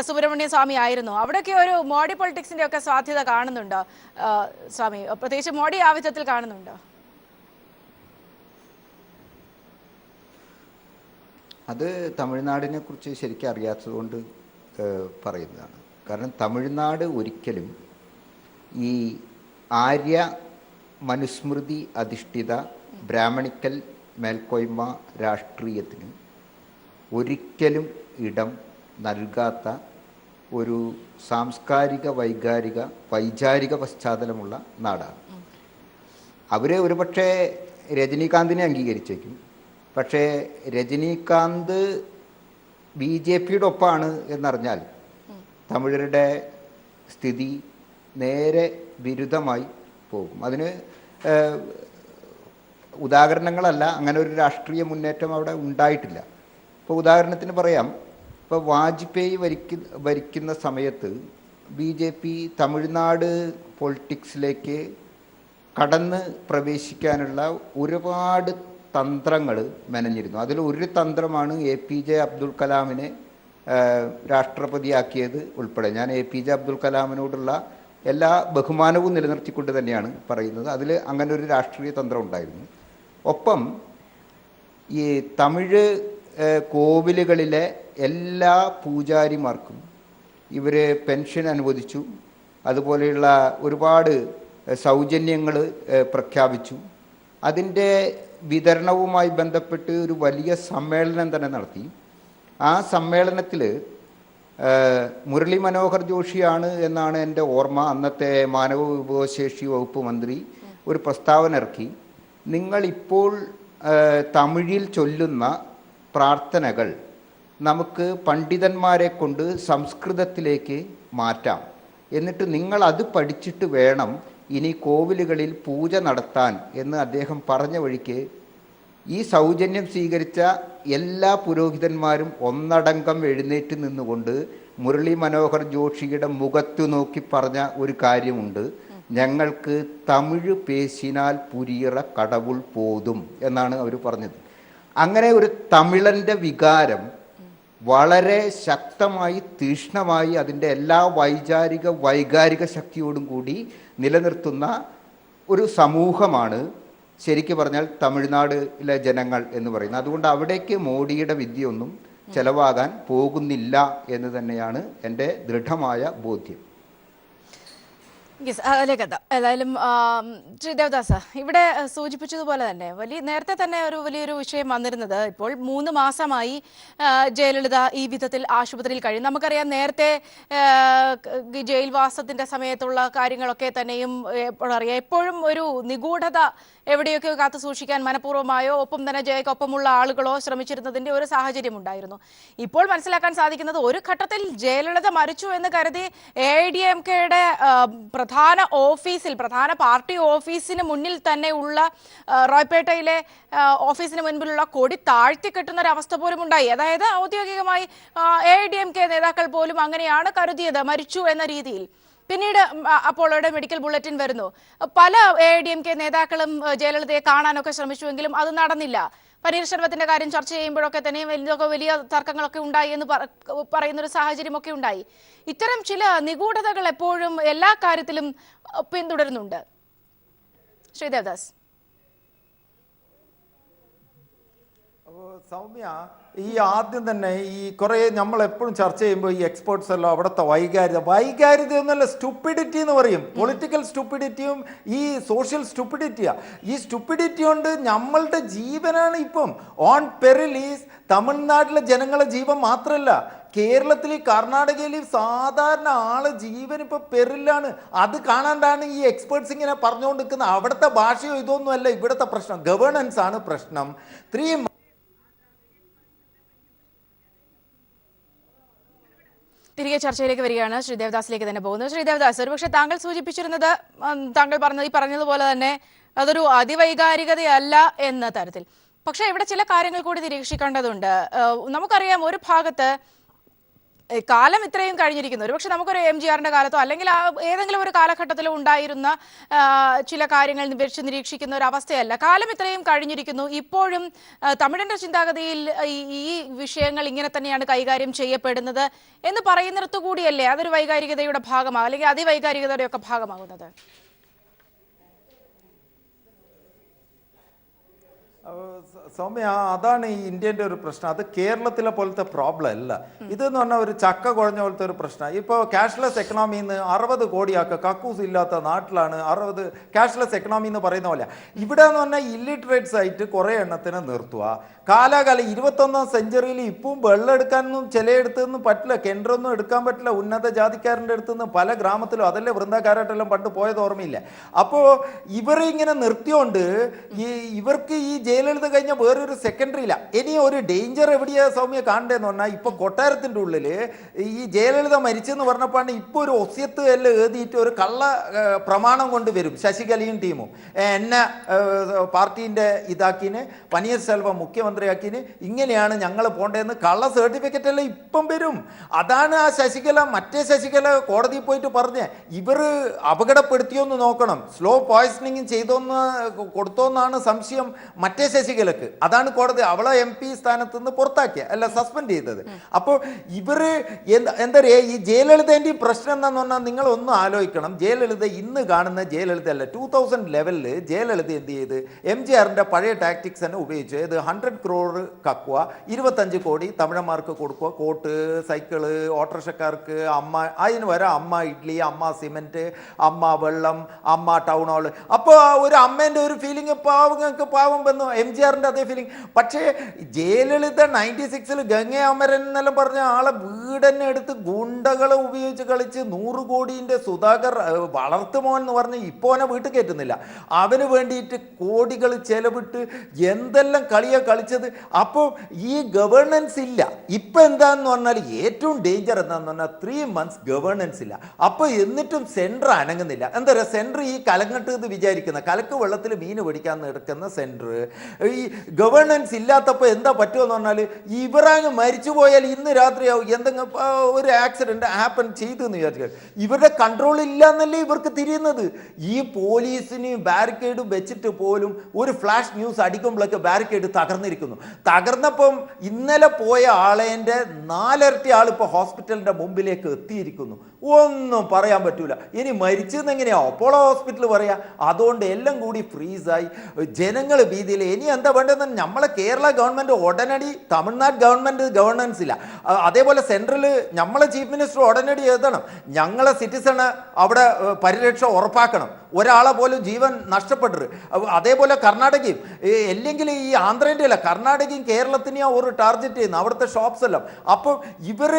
സുബ്രഹ്മണ്യ സ്വാമി ആയിരുന്നു. അവിടെയൊക്കെ ഒരു മോഡി പൊളിറ്റിക്സിന്റെ ഒക്കെ സാധ്യത കാണുന്നുണ്ടോ സ്വാമി? പ്രത്യേകിച്ച് മോഡി ആവശ്യത്തിൽ കാണുന്നുണ്ടോ? അത് തമിഴ്നാടിനെ കുറിച്ച് ശരിക്കും അറിയാത്തതുകൊണ്ട് പറയുന്നതാണ്. കാരണം തമിഴ്നാട് ഒരിക്കലും ഈ ആര്യ മനുസ്മൃതി അധിഷ്ഠിത ബ്രാഹ്മണിക്കൽ മേൽക്കോയ്മ രാഷ്ട്രീയത്തിന് ഒരിക്കലും ഇടം നൽകാത്ത ഒരു സാംസ്കാരിക വൈചാരിക പശ്ചാത്തലമുള്ള നാടാണ്. അവർ ഒരുപക്ഷെ രജനീകാന്തിനെ അംഗീകരിച്ചേക്കും. പക്ഷേ രജനീകാന്ത് BJPയുടെ ഒപ്പമാണ് എന്നറിഞ്ഞാൽ തമിഴരുടെ സ്ഥിതി നേരെ വിരുദ്ധമായി പോകും. അതിന് ഉദാഹരണങ്ങളല്ല, അങ്ങനെ ഒരു രാഷ്ട്രീയ മുന്നേറ്റം അവിടെ ഉണ്ടായിട്ടില്ല. ഇപ്പോൾ ഉദാഹരണത്തിന് പറയാം, ഇപ്പോൾ വാജ്പേയി ഭരിക്കുന്ന സമയത്ത് BJP തമിഴ്നാട് പൊളിറ്റിക്സിലേക്ക് കടന്ന് പ്രവേശിക്കാനുള്ള ഒരുപാട് തന്ത്രങ്ങൾ മെനഞ്ഞിരുന്നു. അതിലൊരു തന്ത്രമാണ് APJ അബ്ദുൽ കലാമിനെ രാഷ്ട്രപതിയാക്കിയത് ഉൾപ്പെടെ. ഞാൻ APJ അബ്ദുൽ കലാമിനോടുള്ള എല്ലാ ബഹുമാനവും നിലനിർത്തിക്കൊണ്ട് തന്നെയാണ് പറയുന്നത്. അതിൽ അങ്ങനെ ഒരു രാഷ്ട്രീയ തന്ത്രം ഉണ്ടായിരുന്നു. ഒപ്പം ഈ തമിഴ് കോവിലുകളിലെ എല്ലാ പൂജാരിമാർക്കും ഇവർ പെൻഷൻ അനുവദിച്ചു. അതുപോലെയുള്ള ഒരുപാട് സൗജന്യങ്ങൾ പ്രഖ്യാപിച്ചു. അതിൻ്റെ വിതരണവുമായി ബന്ധപ്പെട്ട് ഒരു വലിയ സമ്മേളനം തന്നെ നടത്തി. ആ സമ്മേളനത്തിൽ മുരളി മനോഹർ ജോഷിയാണ് എന്നാണ് എൻ്റെ ഓർമ്മ, അന്നത്തെ മാനവ വിഭവശേഷി വകുപ്പ് മന്ത്രി ഒരു പ്രസ്താവന ഇറക്കി. നിങ്ങളിപ്പോൾ തമിഴിൽ ചൊല്ലുന്ന പ്രാർത്ഥനകൾ നമുക്ക് പണ്ഡിതന്മാരെ കൊണ്ട് സംസ്കൃതത്തിലേക്ക് മാറ്റാം, എന്നിട്ട് നിങ്ങൾ അത് പഠിച്ചിട്ട് വേണം ഇനി കോവിലുകളിൽ പൂജ നടത്താൻ എന്ന് അദ്ദേഹം പറഞ്ഞ വഴിക്ക് ഈ സൗജന്യം സ്വീകരിച്ച എല്ലാ പുരോഹിതന്മാരും ഒന്നടങ്കം എഴുന്നേറ്റ് നിന്നുകൊണ്ട് മുരളി മനോഹർ ജോഷിയുടെ മുഖത്തു നോക്കി പറഞ്ഞ ഒരു കാര്യമുണ്ട്, ഞങ്ങൾക്ക് തമിഴ് പേശിനാൽ പുരിയറ കടവുൾ പോതും എന്നാണ് അവർ പറഞ്ഞത്. അങ്ങനെ ഒരു തമിഴൻ്റെ വികാരം വളരെ ശക്തമായി തീക്ഷ്ണമായി അതിൻ്റെ എല്ലാ വൈകാരിക ശക്തിയോടും കൂടി നിലനിർത്തുന്ന ഒരു സമൂഹമാണ് ശരിക്കും പറഞ്ഞാൽ തമിഴ്നാടിലെ ജനങ്ങൾ എന്ന് പറയുന്നത്. അതുകൊണ്ട് അവിടേക്ക് മോഡിയുടെ വിദ്യയൊന്നും ചെലവാകാൻ പോകുന്നില്ല എന്ന് തന്നെയാണ് എൻ്റെ ദൃഢമായ ബോധ്യം. യെസ്, അതിലേക്ക് എത്താം. ഏതായാലും ശ്രീ ദേവദാസ്, ഇവിടെ സൂചിപ്പിച്ചതുപോലെ തന്നെ നേരത്തെ തന്നെ വലിയൊരു വിഷയം വന്നിരുന്നത്, ഇപ്പോൾ 3 മാസമായി ജയലളിത ഈ വിധത്തിൽ ആശുപത്രിയിൽ കഴിയും. നമുക്കറിയാം, നേരത്തെ ജയിൽവാസത്തിന്റെ സമയത്തുള്ള കാര്യങ്ങളൊക്കെ തന്നെയും എപ്പോഴും ഒരു നിഗൂഢത എവിടെയൊക്കെ കാത്തു സൂക്ഷിക്കാൻ മനഃപൂർവ്വമായോ ഒപ്പം തന്നെ ജയക്കൊപ്പമുള്ള ആളുകളോ ശ്രമിച്ചിരുന്നതിന്റെ ഒരു സാഹചര്യം ഉണ്ടായിരുന്നു. ഇപ്പോൾ മനസ്സിലാക്കാൻ സാധിക്കുന്നത്, ഒരു ഘട്ടത്തിൽ ജയലളിത മരിച്ചു എന്ന് കരുതി AIADMKയുടെ പ്രധാന പാർട്ടി ഓഫീസിന് മുന്നിൽ തന്നെ ഉള്ള റോയ്പേട്ടയിലെ ഓഫീസിന് മുൻപിലുള്ള കൊടി താഴ്ത്തി കെട്ടുന്ന ഒരു അവസ്ഥ പോലും ഉണ്ടായി. അതായത് ഔദ്യോഗികമായി AIADMK നേതാക്കൾ പോലും അങ്ങനെയാണ് കരുതിയത്, മരിച്ചു എന്ന രീതിയിൽ. പിന്നീട് അപ്പോളോയുടെ മെഡിക്കൽ ബുള്ളറ്റിൻ വരുന്നു. പല AIADMK നേതാക്കളും ജയലളിതയെ കാണാനൊക്കെ ശ്രമിച്ചുവെങ്കിലും അത് നടന്നില്ല. പനീർശെൽവത്തിന്റെ കാര്യം ചർച്ച ചെയ്യുമ്പോഴൊക്കെ തന്നെ വലിയ തർക്കങ്ങളൊക്കെ ഉണ്ടായി എന്ന് പറയുന്നൊരു സാഹചര്യമൊക്കെ ഉണ്ടായി. ഇത്തരം ചില നിഗൂഢതകൾ എപ്പോഴും എല്ലാ കാര്യത്തിലും പിന്തുടരുന്നുണ്ട്. ശ്രീ ദേവദാസ്. സൗമ്യ, ഈ ആദ്യം തന്നെ ഈ കുറേ നമ്മൾ എപ്പോഴും ചർച്ച ചെയ്യുമ്പോൾ ഈ എക്സ്പേർട്സ് എല്ലാം അവിടുത്തെ വൈകാരികത എന്നല്ല, സ്റ്റുപ്പിഡിറ്റി എന്ന് പറയും. പൊളിറ്റിക്കൽ സ്റ്റുപ്പിഡിറ്റിയും ഈ സോഷ്യൽ സ്റ്റുപ്പിഡിറ്റിയാണ്. ഈ സ്റ്റുപ്പിഡിറ്റി കൊണ്ട് നമ്മളുടെ ജീവനാണ് ഇപ്പം ഓൺ പെറിലീസ്. തമിഴ്നാട്ടിലെ ജനങ്ങളെ ജീവൻ മാത്രമല്ല, കേരളത്തിൽ കർണാടകയിൽ സാധാരണ ആളെ ജീവൻ ഇപ്പൊ പെറിലാണ്. അത് കാണാണ്ടാണ് ഈ എക്സ്പേർട്സ് ഇങ്ങനെ പറഞ്ഞുകൊണ്ടിരിക്കുന്നത്. അവിടുത്തെ ഭാഷയോ ഇതൊന്നും അല്ല ഇവിടുത്തെ പ്രശ്നം, ഗവേണൻസ് ആണ് പ്രശ്നം. തിരികെ ചർച്ചയിലേക്ക് വരികയാണ്. ശ്രീ ദേവദാസിലേക്ക് തന്നെ പോകുന്നു. ശ്രീ ദേവദാസ്, ഒരുപക്ഷെ താങ്കൾ സൂചിപ്പിച്ചിരുന്നത്, താങ്കൾ പറഞ്ഞതുപോലെ തന്നെ അതൊരു അതിവൈകാരികതയല്ല എന്ന തരത്തിൽ. പക്ഷേ ഇവിടെ ചില കാര്യങ്ങൾ കൂടി നിരീക്ഷിക്കേണ്ടതുണ്ട്. നമുക്കറിയാം, ഒരു ഭാഗത്ത് കാലം ഇത്രയും കഴിഞ്ഞിരിക്കുന്നു. ഒരുപക്ഷെ നമുക്കൊരു MGRന്റെ കാലത്തോ അല്ലെങ്കിൽ ഏതെങ്കിലും ഒരു കാലഘട്ടത്തിലോ ഉണ്ടായിരുന്ന ചില കാര്യങ്ങൾ വെച്ച് നിരീക്ഷിക്കുന്ന ഒരു അവസ്ഥയല്ല. കാലം ഇത്രയും കഴിഞ്ഞിരിക്കുന്നു. ഇപ്പോഴും തമിഴന്റെ ചിന്താഗതിയിൽ ഈ വിഷയങ്ങൾ ഇങ്ങനെ തന്നെയാണ് കൈകാര്യം ചെയ്യപ്പെടുന്നത് എന്ന് പറയുന്നിടത്തു കൂടിയല്ലേ അതൊരു വൈകാരികതയുടെ ഭാഗമാകും, അല്ലെങ്കിൽ അതിവൈകാരികതയുടെ ഒക്കെ ഭാഗമാകുന്നത്? സൗമ്യ, അതാണ് ഈ ഇന്ത്യൻ്റെ ഒരു പ്രശ്നം. അത് കേരളത്തിലെ പോലത്തെ പ്രോബ്ലം അല്ല. ഇതെന്ന് പറഞ്ഞാൽ ഒരു ചക്ക കുഴഞ്ഞ പോലത്തെ ഒരു പ്രശ്നം. ഇപ്പോൾ ക്യാഷ്ലെസ് എക്കണോമിയിൽ നിന്ന് 60 കോടിയാക്കുക, കക്കൂസ് ഇല്ലാത്ത നാട്ടിലാണ് 60 ക്യാഷ്ലെസ് എക്കണോമി എന്ന് പറയുന്ന പോലെ. ഇവിടെ എന്ന് പറഞ്ഞാൽ ഇല്ലിറ്ററേറ്റ്സ് ആയിട്ട് കുറേ എണ്ണത്തിനെ നിർത്തുക. കാലാകാലം 21ാം സെഞ്ചുറിയിൽ ഇപ്പം വെള്ളം എടുക്കാനൊന്നും ചിലയിടത്തുനിന്നും പറ്റില്ല, കിണറൊന്നും എടുക്കാൻ പറ്റില്ല. ഉന്നത ജാതിക്കാരൻ്റെ അടുത്ത് നിന്ന് പല ഗ്രാമത്തിലും, അതല്ലേ വൃന്ദക്കാരായിട്ടെല്ലാം പണ്ട് പോയത് ഓർമ്മയില്ല. അപ്പോൾ ഇവരെ ഇങ്ങനെ നിർത്തിയോണ്ട് ഇവർക്ക് ഈ ജയലളിത കഴിഞ്ഞ വേറൊരു സെക്കൻഡറി ഇല്ല. ഇനി ഒരു ഡേഞ്ചർ എവിടെയാ സൗമ്യ കാണേണ്ടതെന്ന് പറഞ്ഞാൽ ഇപ്പൊ കൊട്ടാരത്തിന്റെ ഉള്ളിൽ ഈ ജയലളിത മരിച്ചെന്ന് പറഞ്ഞപ്പോഴാണ് ഇപ്പൊ ഒരു ഒസ്യത്ത് എല്ലാം എഴുതിയിട്ട് ഒരു കള്ള പ്രമാണം കൊണ്ട് വരും ശശികലയും ടീമും. എന്നെ പാർട്ടീൻ്റെ ഇതാക്കിന് പനീർസെൽവം മുഖ്യമന്ത്രിയാക്കിന് ഇങ്ങനെയാണ് ഞങ്ങൾ പോണ്ടതെന്ന് കള്ള സർട്ടിഫിക്കറ്റ് എല്ലാം ഇപ്പം വരും. അതാണ് ആ ശശികല മറ്റേ ശശികല കോടതിയിൽ പോയിട്ട് പറഞ്ഞ് ഇവർ അപകടപ്പെടുത്തിയോന്ന് നോക്കണം, സ്ലോ പോയ്സണിങ് ചെയ്തോന്ന് കൊടുത്തോന്നാണ് സംശയം മറ്റേ ശശികലക്ക്. അതാണ് കോടതി അവളെ MP സ്ഥാനത്ത് നിന്ന് പുറത്താക്കിയ അല്ല സസ്പെൻഡ് ചെയ്തത്. അപ്പോൾ ഇവര് എന്താ പറയുക, ഈ ജയലളിതേൻ്റെ പ്രശ്നം എന്താന്ന് പറഞ്ഞാൽ നിങ്ങൾ ഒന്ന് ആലോചിക്കണം. ജയലളിത ഇന്ന് കാണുന്ന ജയലളിത അല്ല. 2011 ജയലളിത എന്ത് ചെയ്ത് MGRന്റെ പഴയ ടാക്ടിക്സ് തന്നെ ഉപയോഗിച്ചു. ഇത് 100 crore കക്കുക, 25 കോടി തമിഴന്മാർക്ക് കൊടുക്കുക, കോട്ട്, സൈക്കിള്, ഓട്ടോറിക്ഷക്കാർക്ക്, അമ്മ, അതിന് വരെ അമ്മ ഇഡ്ഡലി, അമ്മ സിമെന്റ്, അമ്മ വെള്ളം, അമ്മ ടൗൺ ഹാള്. അപ്പോൾ ഒരു അമ്മേൻ്റെ ഒരു ഫീലിംഗ് പാവങ്ങൾക്ക് പാവം വന്നു. MGRന്റെ അതേ ഫീലിംഗ്. പക്ഷേ ജയലളിത 96 ഗംഗ അമരൻ എന്നെല്ലാം പറഞ്ഞ ആളെ വീടന്നെ എടുത്ത് ഗുണ്ടകളെ ഉപയോഗിച്ച് കളിച്ച് 100 കോടിൻ്റെ സുധാകർ വളർത്തുമോൻ എന്ന് പറഞ്ഞ് ഇപ്പോൾ അവനെ വീട്ടിൽ കയറ്റുന്നില്ല. അവന് വേണ്ടിയിട്ട് കോടികൾ ചെലവിട്ട് എന്തെല്ലാം കളിയാണ് കളിച്ചത്. അപ്പോൾ ഈ ഗവേണൻസ് ഇല്ല. ഇപ്പം എന്താന്ന് പറഞ്ഞാൽ ഏറ്റവും ഡേഞ്ചർ എന്താന്ന് പറഞ്ഞാൽ 3 months ഗവേണൻസ് ഇല്ല. അപ്പോൾ എന്നിട്ടും സെൻറ്റർ അനങ്ങുന്നില്ല. എന്താ പറയുക, സെൻറ്റർ ഈ കലങ്ങട്ട് എന്ന് വിചാരിക്കുന്ന കലക്ക് വെള്ളത്തിൽ മീൻ പിടിക്കാൻ എടുക്കുന്ന സെൻറ്റർ ഈ ഗവേണൻസ് ഇല്ലാത്തപ്പോൾ എന്താ പറ്റുമെന്ന് പറഞ്ഞാൽ ഇവരങ്ങ് മരിച്ചു പോയാൽ ഇന്ന് രാത്രിയാവും എന്തെങ്കിലും ഒരു ആക്സിഡൻറ്റ് ഹാപ്പൻ ചെയ്തു എന്ന് വിചാരിക്കുക. ഇവരുടെ കൺട്രോൾ ഇല്ല എന്നല്ലേ ഇവർക്ക് തിരിയുന്നത്. ഈ പോലീസിന് ബാരിക്കേഡ് വെച്ചിട്ട് പോലും ഒരു ഫ്ലാഷ് ന്യൂസ് അടിക്കുമ്പോഴൊക്കെ ബാരിക്കേഡ് തകർന്നിരിക്കുന്നു. തകർന്നപ്പം ഇന്നലെ പോയ ആളേൻ്റെ 4 ഇരട്ടി ആൾ ഇപ്പോൾ ഹോസ്പിറ്റലിൻ്റെ മുമ്പിലേക്ക് എത്തിയിരിക്കുന്നു. ഒന്നും പറയാൻ പറ്റൂല. ഇനി മരിച്ചെന്ന് എങ്ങനെയാ അപ്പോളോ ഹോസ്പിറ്റൽ പറയാ? അതുകൊണ്ട് എല്ലാം കൂടി ഫ്രീസായി, ജനങ്ങൾ ഭീതിയിൽ. ഇനി എന്താ വേണ്ടതെന്ന് നമ്മളെ കേരള ഗവൺമെൻറ് ഉടനടി, തമിഴ്നാട് ഗവൺമെൻറ് ഗവർണൻസ് ഇല്ല, അതേപോലെ സെൻട്രൽ നമ്മളെ ചീഫ് മിനിസ്റ്റർ ഉടനടി എഴുതണം, ഞങ്ങളെ സിറ്റിസണ് അവിടെ പരിരക്ഷ ഉറപ്പാക്കണം, ഒരാളെ പോലും ജീവൻ നഷ്ടപ്പെട്ടിട്ട്. അതേപോലെ കർണാടകയും, അല്ലെങ്കിൽ ഈ ആന്ധ്രേൻ്റെ അല്ല കർണാടകയും കേരളത്തിനെയാണ് ഒരു ടാർഗറ്റ് ചെയ്യുന്നത്, അവിടുത്തെ ഷോപ്സ് എല്ലാം. അപ്പോൾ ഇവർ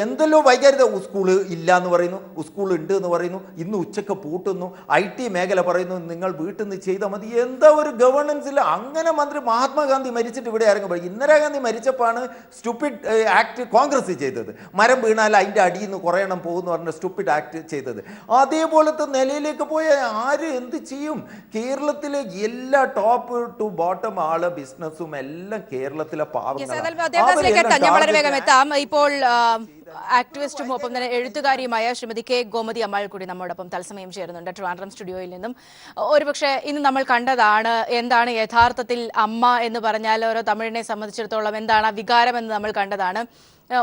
എന്തെല്ലോ വൈകാരിക സ്കൂള് ഇല്ല എന്ന് പറയുന്നു, സ്കൂൾ ഉണ്ട് എന്ന് പറയുന്നു, ഇന്ന് ഉച്ചക്ക് പൂട്ടുന്നു, IT മേഖല പറയുന്നു നിങ്ങൾ വീട്ടിൽ നിന്ന് ചെയ്താൽ മതി. എന്താ ഒരു ഗവേണൻസ് ഇല്ല. അങ്ങനെ മന്ത്രി മഹാത്മാഗാന്ധി മരിച്ചിട്ട് ഇവിടെ ഇറങ്ങുമ്പോൾ ഇന്ദിരാഗാന്ധി മരിച്ചപ്പോഴാണ് സ്റ്റുപ്പിഡ് ആക്ട് കോൺഗ്രസ് ചെയ്തത്. മരം വീണാൽ അതിൻ്റെ അടിയിൽ നിന്ന് കുറേ എണ്ണം പോകുന്നു പറഞ്ഞ സ്റ്റുപ്പിഡ് ആക്ട് ചെയ്തത്. അതേപോലത്തെ നിലയിലേക്ക് പോയ ആര് എന്ത് ചെയ്യും? കേരളത്തിലെ എല്ലാ ടോപ്പ് ടു ബോട്ടം ആള് ബിസിനസ്സും എല്ലാം കേരളത്തിലെ പാവങ്ങളാണ്. ഇപ്പോൾ ആക്ടിവിസ്റ്റും ഒപ്പം തന്നെ എഴുത്തുകാരിയുമായ ശ്രീമതി K. ഗോമതി അമ്മാൾ കൂടി നമ്മോടൊപ്പം തത്സമയം ചേരുന്നുണ്ട് ട്രിവാൻഡ്രം സ്റ്റുഡിയോയിൽ നിന്നും. ഒരുപക്ഷെ ഇന്ന് നമ്മൾ കണ്ടതാണ് എന്താണ് യഥാർത്ഥത്തിൽ അമ്മ എന്ന് പറഞ്ഞാൽ ഓരോ തമിഴിനെ സംബന്ധിച്ചിടത്തോളം എന്താണ് ആ വികാരം എന്ന് നമ്മൾ കണ്ടതാണ്.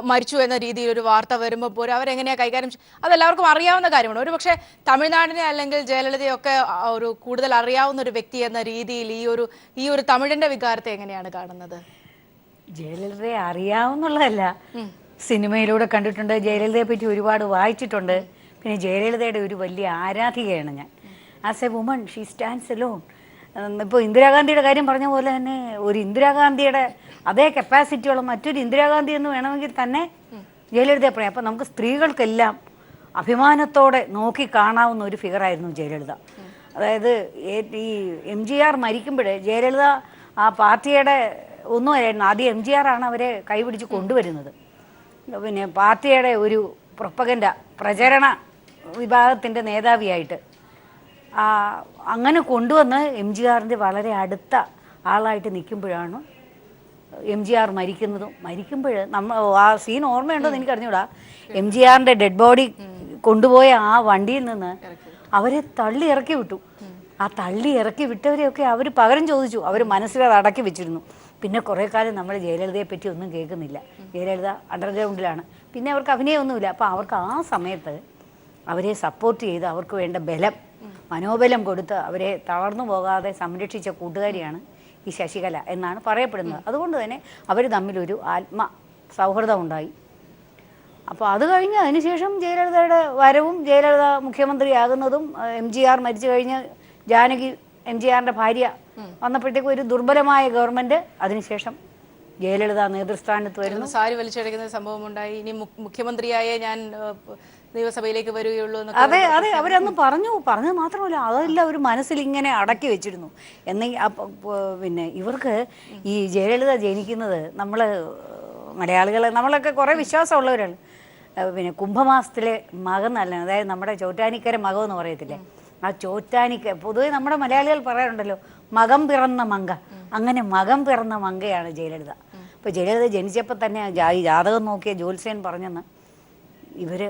മരിച്ചു എന്ന രീതിയിൽ ഒരു വാർത്ത വരുമ്പോൾ പോലും അവരെങ്ങനെയാണ് കൈകാര്യം അതെല്ലാവർക്കും അറിയാവുന്ന കാര്യമാണ്. ഒരുപക്ഷെ തമിഴ്നാടിനെ അല്ലെങ്കിൽ ജയലളിതയൊക്കെ ഒരു കൂടുതൽ അറിയാവുന്ന ഒരു വ്യക്തി എന്ന രീതിയിൽ ഈ ഒരു തമിഴിന്റെ വികാരത്തെ എങ്ങനെയാണ് കാണുന്നത്? ജയലളിതയെ അറിയാവുന്നുള്ളതല്ല, സിനിമയിലൂടെ കണ്ടിട്ടുണ്ട്, ജയലളിതയെ പറ്റി ഒരുപാട് വായിച്ചിട്ടുണ്ട്. പിന്നെ ജയലളിതയുടെ ഒരു വലിയ ആരാധികയാണ് ഞാൻ. As A woman she stands alone. ഇപ്പോൾ ഇന്ദിരാഗാന്ധിയുടെ കാര്യം പറഞ്ഞ പോലെ തന്നെ ഒരു ഇന്ദിരാഗാന്ധിയുടെ അതേ കപ്പാസിറ്റിയുള്ള മറ്റൊരു ഇന്ദിരാഗാന്ധി എന്ന് വേണമെങ്കിൽ തന്നെ ജയലളിതയെ പറയാം. അപ്പം നമുക്ക് സ്ത്രീകൾക്കെല്ലാം അഭിമാനത്തോടെ നോക്കി കാണാവുന്ന ഒരു ഫിഗറായിരുന്നു ജയലളിത. അതായത് ഈ MGR മരിക്കുമ്പോൾ ജയലളിത ആ പാർട്ടിയുടെ ഒന്നുമല്ലായിരുന്നു. ആദ്യം MGR ആണ് അവരെ കൈപിടിച്ച് കൊണ്ടുവരുന്നത്. പിന്നെ പാർട്ടിയുടെ ഒരു പ്രചരണ വിഭാഗത്തിൻ്റെ മേധാവിയായിട്ട് അങ്ങനെ കൊണ്ടുവന്ന് MGRൻ്റെ വളരെ അടുത്ത ആളായിട്ട് നിൽക്കുമ്പോഴാണ് MGR മരിക്കുമ്പോൾ ആ സീൻ ഓർമ്മയുണ്ടോ എന്ന് എനിക്കറിഞ്ഞൂടാ. MGRൻ്റെ ഡെഡ് ബോഡി കൊണ്ടുപോയ ആ വണ്ടിയിൽ നിന്ന് അവരെ തള്ളി ഇറക്കി വിട്ടു. ആ തള്ളി ഇറക്കി വിട്ടവരെയൊക്കെ അവർ പകരം ചോദിച്ചു. അവർ മനസ്സിലത് അടക്കി വെച്ചിരുന്നു. പിന്നെ കുറേ കാലം നമ്മൾ ജയലളിതയെ പറ്റി ഒന്നും കേൾക്കുന്നില്ല. ജയലളിത അണ്ടർഗ്രൗണ്ടിലാണ്. പിന്നെ അവർക്ക് അഭിനയമൊന്നുമില്ല. അപ്പോൾ അവർക്ക് ആ സമയത്ത് അവരെ സപ്പോർട്ട് ചെയ്ത് അവർക്ക് വേണ്ട മനോബലം കൊടുത്ത് അവരെ തളർന്നു പോകാതെ സംരക്ഷിച്ച കൂട്ടുകാരിയാണ് ഈ ശശികല എന്നാണ് പറയപ്പെടുന്നത്. അതുകൊണ്ട് തന്നെ അവർ തമ്മിലൊരു സൗഹൃദം ഉണ്ടായി. അപ്പോൾ അത് കഴിഞ്ഞ് അതിനുശേഷം ജയലളിതയുടെ വരവും ജയലളിത മുഖ്യമന്ത്രിയാകുന്നതും MGR മരിച്ചു കഴിഞ്ഞ് ജാനകി MGRൻ്റെ ഭാര്യ വന്നപ്പോഴത്തേക്കും ഒരു ദുർബലമായ ഗവൺമെൻറ്, അതിനുശേഷം ജയലളിത നേതൃസ്ഥാനത്ത് വരുന്നു. സാരി വലിച്ചെടുക്കുന്ന സംഭവം ഉണ്ടായി. ഇനി മുഖ്യമന്ത്രിയായ ഞാൻ നിയമസഭയിലേക്ക് വരികയുള്ളൂ എന്നൊക്കെ അതെ അതെ, അവരന്ന് പറഞ്ഞത് മാത്രമല്ല, അതെല്ലാം അവർ മനസ്സിൽ ഇങ്ങനെ അടക്കി വെച്ചിരുന്നു. എന്നെങ്കിൽ പിന്നെ ഇവർക്ക് ഈ ജയലളിത ജനിക്കുന്നത് നമ്മൾ മലയാളികൾ നമ്മളൊക്കെ കുറേ വിശ്വാസമുള്ളവരാണ്. പിന്നെ കുംഭമാസത്തിലെ മകം നല്ല, അതായത് നമ്മുടെ ചോറ്റാനിക്കര മകം എന്ന് പറയത്തില്ലേ, ആ ചോറ്റാനിക്ക പൊതുവെ നമ്മുടെ മലയാളികൾ പറയാറുണ്ടല്ലോ മകം പിറന്ന മങ്ക, അങ്ങനെ മകം പിറന്ന മങ്കയാണ് ജയലളിത. അപ്പോൾ ജയലളിത ജനിച്ചപ്പോൾ തന്നെ ഈ ജാതകം നോക്കിയ ജ്യോത്സ്യൻ പറഞ്ഞെന്ന് ഇവർ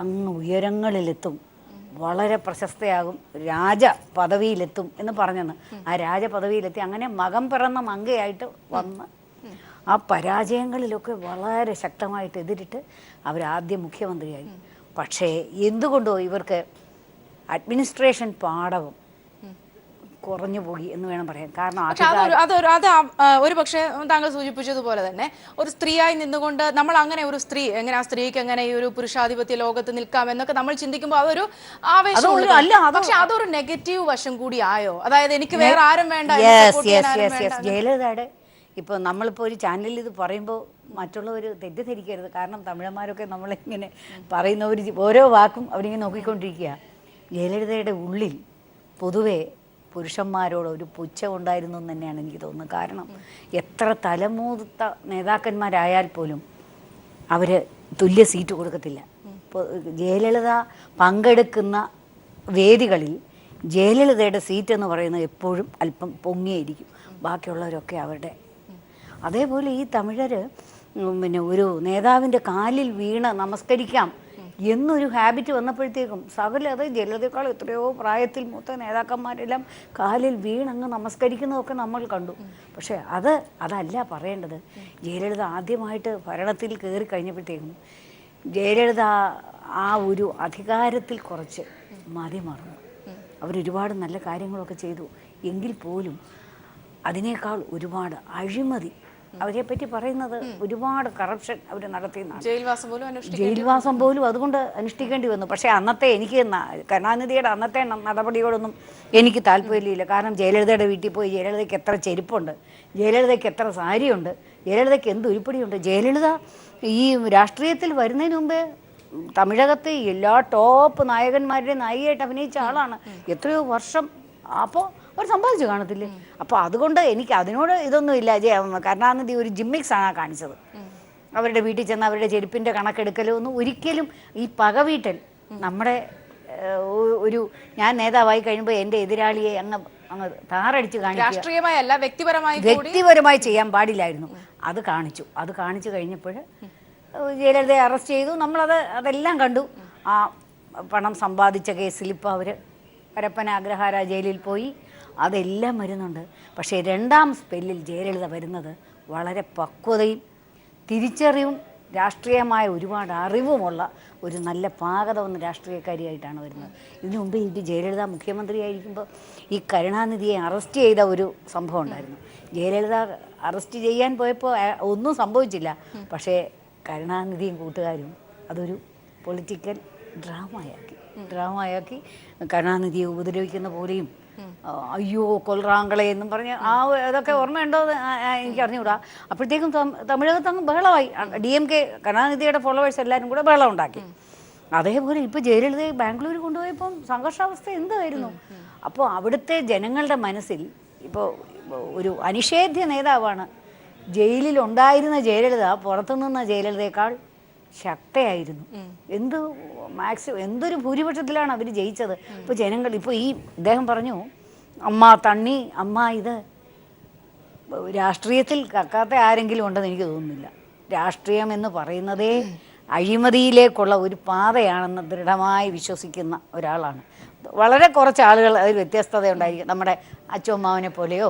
അങ്ങ് ഉയരങ്ങളിലെത്തും, വളരെ പ്രശസ്തയാകും, രാജ പദവിയിലെത്തും എന്ന് പറഞ്ഞെന്ന്. ആ രാജ പദവിയിലെത്തി അങ്ങനെ മകം പിറന്ന മങ്കയായിട്ട് വന്ന് ആ പരാജയങ്ങളിലൊക്കെ വളരെ ശക്തമായിട്ട് എതിരിട്ട് അവരാദ്യം മുഖ്യമന്ത്രിയായി. പക്ഷേ എന്തുകൊണ്ടോ ഇവർക്ക് അഡ്മിനിസ്ട്രേഷൻ പാഠവും കുറഞ്ഞു പോയി എന്ന് വേണം പറയാൻ. കാരണം ഒരു പക്ഷേ താങ്കൾ സൂചിപ്പിച്ചതുപോലെ തന്നെ ഒരു സ്ത്രീയായി നിന്നുകൊണ്ട് നമ്മൾ അങ്ങനെ ഒരു സ്ത്രീ എങ്ങനെ ആ സ്ത്രീക്ക് എങ്ങനെ ഈ ഒരു പുരുഷാധിപത്യ ലോകത്ത് നിൽക്കാം എന്നൊക്കെ നമ്മൾ ചിന്തിക്കുമ്പോൾ അതൊരു ആവേശം, പക്ഷെ അതൊരു നെഗറ്റീവ് വശം കൂടി ആയോ? അതായത് എനിക്ക് വേറെ ആരും വേണ്ട. ജയലളിതയുടെ ഇപ്പോൾ നമ്മളിപ്പോൾ ഒരു ചാനലിൽ ഇത് പറയുമ്പോൾ മറ്റുള്ളവർ തെറ്റിദ്ധരിക്കരുത്. കാരണം തമിഴന്മാരൊക്കെ നമ്മളിങ്ങനെ പറയുന്നവർ ഓരോ വാക്കും അവരിങ്ങനെ നോക്കിക്കൊണ്ടിരിക്കുക. ജയലളിതയുടെ ഉള്ളിൽ പൊതുവെ പുരുഷന്മാരോട് ഒരു പുച്ഛം ഉണ്ടായിരുന്നു എന്ന് തന്നെയാണ് എനിക്ക് തോന്നുന്നത്. കാരണം എത്ര തലമൂത്ത നേതാക്കന്മാരായാൽ പോലും അവർ തുല്യ സീറ്റ് കൊടുക്കത്തില്ല. ഇപ്പോൾ ജയലളിത പങ്കെടുക്കുന്ന വേദികളിൽ ജയലളിതയുടെ സീറ്റ് എന്ന് പറയുന്നത് എപ്പോഴും അല്പം പൊങ്ങിയിരിക്കും, ബാക്കിയുള്ളവരൊക്കെ അവരുടെ. അതേപോലെ ഈ തമിഴർ പിന്നെ ഒരു നേതാവിൻ്റെ കാലിൽ വീണ് നമസ്കരിക്കാം എന്നൊരു ഹാബിറ്റ് വന്നപ്പോഴത്തേക്കും അത് ജയലളിതയേക്കാൾ എത്രയോ പ്രായത്തിൽ മൂത്ത നേതാക്കന്മാരെല്ലാം കാലിൽ വീണങ്ങ് നമസ്കരിക്കുന്നതൊക്കെ നമ്മൾ കണ്ടു. പക്ഷേ അതല്ല പറയേണ്ടത്. ജയലളിത ആദ്യമായിട്ട് ഭരണത്തിൽ കയറി കഴിഞ്ഞപ്പോഴത്തേക്കും ജയലളിത ആ ഒരു അധികാരത്തിൽ കുറച്ച് മതിമറന്നു. അവരൊരുപാട് നല്ല കാര്യങ്ങളൊക്കെ ചെയ്തു, എങ്കിൽ പോലും അതിനേക്കാൾ ഒരുപാട് അഴിമതി അവരെ പറ്റി പറയുന്നത്, ഒരുപാട് കറപ്ഷൻ അവർ നടത്തിയെന്നാണ്. ജയിൽവാസം പോലും അതുകൊണ്ട് അനുഷ്ഠിക്കേണ്ടി വന്നു. പക്ഷേ അന്നത്തെ എനിക്ക് കരുണാനിധിയുടെ അന്നത്തെ നടപടിയോടൊന്നും എനിക്ക് താല്പര്യമില്ല. കാരണം ജയലളിതയുടെ വീട്ടിൽ പോയി ജയലളിതയ്ക്ക് എത്ര ചെരുപ്പുണ്ട്, ജയലളിതയ്ക്ക് എത്ര സാരിയുണ്ട്, ജയലളിതയ്ക്ക് എന്ത് ഉരുപ്പടിയുണ്ട്. ജയലളിത ഈ രാഷ്ട്രീയത്തിൽ വരുന്നതിന് മുമ്പേ തമിഴകത്തെ എല്ലാ ടോപ്പ് നായകന്മാരുടെ നായികയായിട്ട് അഭിനയിച്ച ആളാണ് എത്രയോ വർഷം. അപ്പോൾ അവർ സമ്പാദിച്ചു കാണത്തില്ലേ? അപ്പോൾ അതുകൊണ്ട് എനിക്ക് അതിനോട് ഇതൊന്നുമില്ല. കരുണാനിധി ഒരു ജിമ്മിക്സ് ആണ് കാണിച്ചത്. അവരുടെ വീട്ടിൽ ചെന്ന് അവരുടെ ചെരുപ്പിൻ്റെ കണക്കെടുക്കലോ ഒന്നും ഒരിക്കലും ഈ പകവീട്ടൽ നമ്മുടെ ഒരു ഞാൻ നേതാവായി കഴിയുമ്പോൾ എൻ്റെ എതിരാളിയെ അങ്ങ് താറടിച്ച് കാണിക്കുക, വ്യക്തിപരമായി ചെയ്യാൻ പാടില്ലായിരുന്നു. അത് കാണിച്ചു കഴിഞ്ഞപ്പോൾ ജയലളിതയെ അറസ്റ്റ് ചെയ്തു. അതെല്ലാം കണ്ടു. ആ പണം സമ്പാദിച്ച കേസിൽ ഇപ്പോൾ അവർ പരപ്പന അഗ്രഹാര ജയിലിൽ പോയി. അതെല്ലാം വരുന്നുണ്ട്. പക്ഷേ രണ്ടാം സ്പെല്ലിൽ ജയലളിത വരുന്നത് വളരെ പക്വതയും തിരിച്ചറിവും രാഷ്ട്രീയമായ ഒരുപാട് അറിവുമുള്ള ഒരു നല്ല പാകതവന്ന രാഷ്ട്രീയക്കാരിയായിട്ടാണ് വരുന്നത്. ഇതിനു മുമ്പ് ഈ ജയലളിത മുഖ്യമന്ത്രിയായിരിക്കുമ്പോൾ ഈ കരുണാനിധിയെ അറസ്റ്റ് ചെയ്ത ഒരു സംഭവം ഉണ്ടായിരുന്നു. ജയലളിത അറസ്റ്റ് ചെയ്യാൻ പോയപ്പോൾ ഒന്നും സംഭവിച്ചില്ല. പക്ഷേ കരുണാനിധിയും കൂട്ടുകാരും അതൊരു പൊളിറ്റിക്കൽ ഡ്രാമയാക്കി കരുണാനിധിയെ ഉപദ്രവിക്കുന്ന പോലെയും അയ്യോ കൊൽറാങ്കളെ എന്നും പറഞ്ഞ് അതൊക്കെ ഓർമ്മയുണ്ടോ എനിക്ക് അറിഞ്ഞുകൂടാ. അപ്പോഴത്തേക്കും തമിഴകത്ത് അങ്ങ് ബഹളമായി. DMK കരുണാനിധിയുടെ ഫോളോവേഴ്സ് എല്ലാവരും കൂടെ ബഹളം ഉണ്ടാക്കി. അതേപോലെ ഇപ്പോൾ ജയലളിതയെ ബാംഗ്ലൂർ കൊണ്ടുപോയപ്പം സംഘർഷാവസ്ഥ എന്തായിരുന്നു. അപ്പോൾ അവിടുത്തെ ജനങ്ങളുടെ മനസ്സിൽ ഇപ്പോൾ ഒരു അനിഷേധ്യ നേതാവാണ്. ജയിലിലുണ്ടായിരുന്ന ജയലളിത പുറത്തുനിന്ന ജയലളിതയേക്കാൾ ശക്തയായിരുന്നു. എന്തൊരു ഭൂരിപക്ഷത്തിലാണ് അവർ ജയിച്ചത്. ഇപ്പോൾ ജനങ്ങൾ ഇപ്പോൾ ഇദ്ദേഹം പറഞ്ഞു അമ്മ ഇത് രാഷ്ട്രീയത്തിൽ കക്കാത്ത ആരെങ്കിലും ഉണ്ടെന്ന് എനിക്ക് തോന്നുന്നില്ല. രാഷ്ട്രീയം എന്ന് പറയുന്നതേ അഴിമതിയിലേക്കുള്ള ഒരു പാതയാണെന്ന് ദൃഢമായി വിശ്വസിക്കുന്ന ഒരാളാണ്. വളരെ കുറച്ച് ആളുകൾ അതിൽ വ്യത്യസ്തത ഉണ്ടായിരിക്കും. നമ്മുടെ അച്ചോമ്മാവനെ പോലെയോ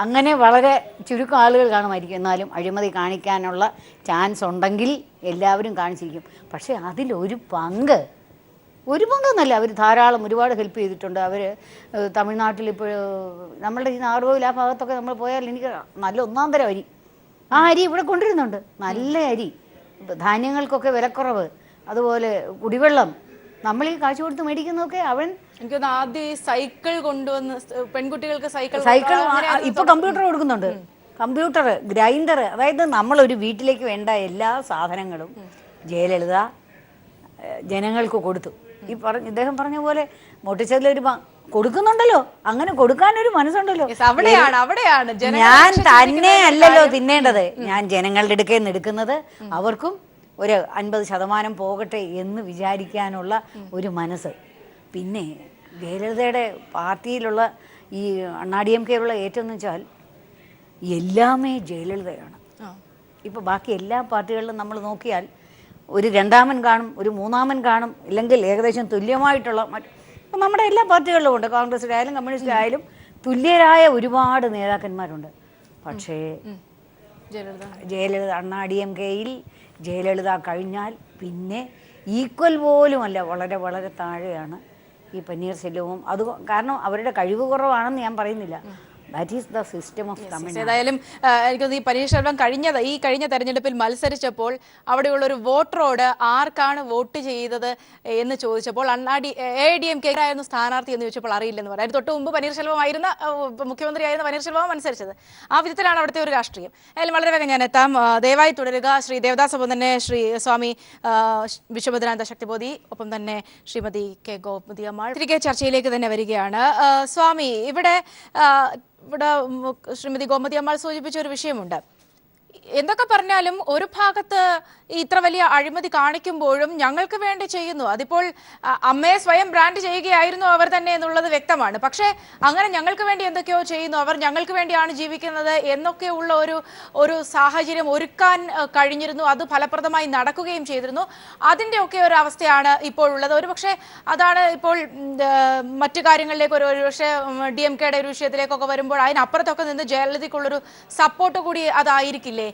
അങ്ങനെ വളരെ ചുരുക്കം ആളുകൾ കാണുമായിരിക്കും. എന്നാലും അഴിമതി കാണിക്കാനുള്ള ചാൻസ് ഉണ്ടെങ്കിൽ എല്ലാവരും കാണിച്ചിരിക്കും. പക്ഷേ അതിലൊരു പങ്കെന്നല്ല, അവർ ധാരാളം ഒരുപാട് ഹെൽപ്പ് ചെയ്തിട്ടുണ്ട്. അവർ തമിഴ്നാട്ടിൽ ഇപ്പോൾ നമ്മളുടെ ഈ നാറുകോവിൽ ആ ഭാഗത്തൊക്കെ നമ്മൾ പോയാൽ എനിക്ക് നല്ല ഒന്നാം തരം അരി, ആ അരി ഇവിടെ കൊണ്ടുവരുന്നുണ്ട്. നല്ല അരി, ധാന്യങ്ങൾക്കൊക്കെ വിലക്കുറവ്, അതുപോലെ കുടിവെള്ളം നമ്മൾ ഈ കാശ് കൊടുത്ത് മേടിക്കുന്നതൊക്കെ എനിക്ക് ആദ്യം സൈക്കിൾ കൊണ്ടുവന്ന് പെൺകുട്ടികൾക്ക് സൈക്കിൾ ഇപ്പൊ കമ്പ്യൂട്ടർ കൊടുക്കുന്നുണ്ട്. കമ്പ്യൂട്ടർ, ഗ്രൈൻഡർ, അതായത് നമ്മളൊരു വീട്ടിലേക്ക് വേണ്ട എല്ലാ സാധനങ്ങളും ജയലളിത ജനങ്ങൾക്ക് കൊടുത്തു. ഇദ്ദേഹം പറഞ്ഞ പോലെ മോട്ടിച്ചതിലൊരു കൊടുക്കുന്നുണ്ടല്ലോ, അങ്ങനെ കൊടുക്കാനൊരു മനസ്സുണ്ടല്ലോ. അവിടെയാണ് ഞാൻ തന്നെ അല്ലല്ലോ തിന്നേണ്ടത്, ഞാൻ ജനങ്ങളുടെ അടുക്കൽ നിന്ന് എടുക്കുന്നത് അവർക്കും ഒരു 50% പോകട്ടെ എന്ന് വിചാരിക്കാനുള്ള ഒരു മനസ്സ്. പിന്നെ ജയലളിതയുടെ പാർട്ടിയിലുള്ള ഈ അണ്ണാ-DMK-യിലുള്ള ഏറ്റവും എന്ന് വെച്ചാൽ എല്ലാമേ ജയലളിതയാണ്. ഇപ്പോൾ ബാക്കി എല്ലാ പാർട്ടികളിലും നമ്മൾ നോക്കിയാൽ ഒരു രണ്ടാമൻ കാണും, ഒരു മൂന്നാമൻ കാണും, ഇല്ലെങ്കിൽ ഏകദേശം തുല്യമായിട്ടുള്ള നമ്മുടെ എല്ലാ പാർട്ടികളിലും ഉണ്ട്. കോൺഗ്രസിലായാലും കമ്മ്യൂണിസ്റ്റിലായാലും തുല്യരായ ഒരുപാട് നേതാക്കന്മാരുണ്ട്. പക്ഷേ ജയലളിത അണ്ണാ-DMK-യിൽ ജയലളിത കഴിഞ്ഞാൽ പിന്നെ ഈക്വൽ പോലുമല്ല, വളരെ വളരെ താഴെയാണ് ഈ പന്നീർസെൽവവും. അത് കാരണം അവരുടെ കഴിവ് കുറവാണെന്ന് ഞാൻ പറയുന്നില്ല. That is the system of Tamil Nadu. ഏതായാലും എനിക്കൊന്ന് ഈ പന്നീർശെൽവം കഴിഞ്ഞ തെരഞ്ഞെടുപ്പിൽ മത്സരിച്ചപ്പോൾ അവിടെയുള്ള ഒരു വോട്ടറോട് ആർക്കാണ് വോട്ട് ചെയ്തത് എന്ന് ചോദിച്ചപ്പോൾ AIDMK ആയിരുന്നു സ്ഥാനാർത്ഥി എന്ന് ചോദിച്ചപ്പോൾ അറിയില്ലെന്ന് പറയാം. തൊട്ട് മുമ്പ് പന്നീർശെൽവമായിരുന്ന മുഖ്യമന്ത്രിയായിരുന്ന പന്നീർശെൽവം മത്സരിച്ചത്. ആ വിധത്തിലാണ് അവിടുത്തെ ഒരു രാഷ്ട്രീയം. ഏതായാലും വളരെ വേഗം ഞാൻ എത്താം. ദയവായി തുടരുക. ശ്രീ ദേവദാസ്, ഒപ്പം തന്നെ ശ്രീ സ്വാമി വിശ്വഭദ്രാനന്ദ ശക്തിബോധി, ഒപ്പം തന്നെ ശ്രീമതി K. ഗോമതി അമ്മാൾ. തിരികെ ചർച്ചയിലേക്ക് തന്നെ വരികയാണ്. സ്വാമി, ഇവിടെ ശ്രീമതി ഗോമതി അമ്മാൾ സൂചിപ്പിച്ച ഒരു വിഷയമുണ്ട്. എന്തൊക്കെ പറഞ്ഞാലും ഒരു ഭാഗത്ത് ഇത്ര വലിയ അഴിമതി കാണിക്കുമ്പോഴും ഞങ്ങൾക്ക് വേണ്ടി ചെയ്യുന്നു. അതിപ്പോൾ അമ്മയെ സ്വയം ബ്രാൻഡ് ചെയ്യുകയായിരുന്നു അവർ തന്നെ എന്നുള്ളത് വ്യക്തമാണ്. പക്ഷേ അങ്ങനെ ഞങ്ങൾക്ക് വേണ്ടി എന്തൊക്കെയോ ചെയ്യുന്നു, അവർ ഞങ്ങൾക്ക് വേണ്ടിയാണ് ജീവിക്കുന്നത് എന്നൊക്കെയുള്ള ഒരു സാഹചര്യം ഒരുക്കാൻ കഴിഞ്ഞിരുന്നു. അത് ഫലപ്രദമായി നടക്കുകയും ചെയ്തിരുന്നു. അതിൻ്റെയൊക്കെ ഒരു അവസ്ഥയാണ് ഇപ്പോഴുള്ളത്. ഒരുപക്ഷെ അതാണ് ഇപ്പോൾ മറ്റു കാര്യങ്ങളിലേക്ക് ഒരുപക്ഷെ DMK-യുടെ ഒരു വിഷയത്തിലേക്കൊക്കെ വരുമ്പോൾ അതിനപ്പുറത്തൊക്കെ നിന്ന് ജയലളിതയ്ക്കുള്ളൊരു സപ്പോർട്ട് കൂടി അതായിരിക്കില്ലേ?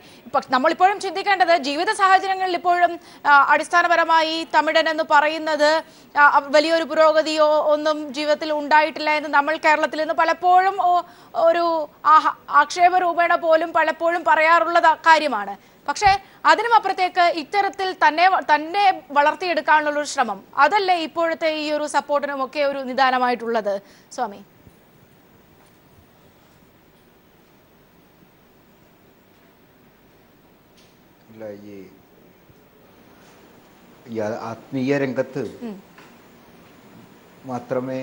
നമ്മളിപ്പോഴും ചിന്തിക്കേണ്ടത് ജീവിത സാഹചര്യങ്ങളിൽ ഇപ്പോഴും അടിസ്ഥാനപരമായി തമിഴൻ എന്ന് പറയുന്നത് വലിയൊരു പുരോഗതിയോ ഒന്നും ജീവിതത്തിൽ ഉണ്ടായിട്ടില്ല എന്ന് നമ്മൾ കേരളത്തിൽ നിന്ന് പലപ്പോഴും ഒരു ആക്ഷേപരൂപേണ പോലും പലപ്പോഴും പറയാറുള്ള കാര്യമാണ്. പക്ഷേ അതിനും അപ്പുറത്തേക്ക് ഇത്തരത്തിൽ തന്നെ വളർത്തിയെടുക്കാനുള്ള ഒരു ശ്രമം, അതല്ലേ ഇപ്പോഴത്തെ ഈ ഒരു സപ്പോർട്ടിനും ഒക്കെ ഒരു നിദാനമായിട്ടുള്ളത് സ്വാമി? ഈ ആത്മീയ രംഗത്ത് മാത്രമേ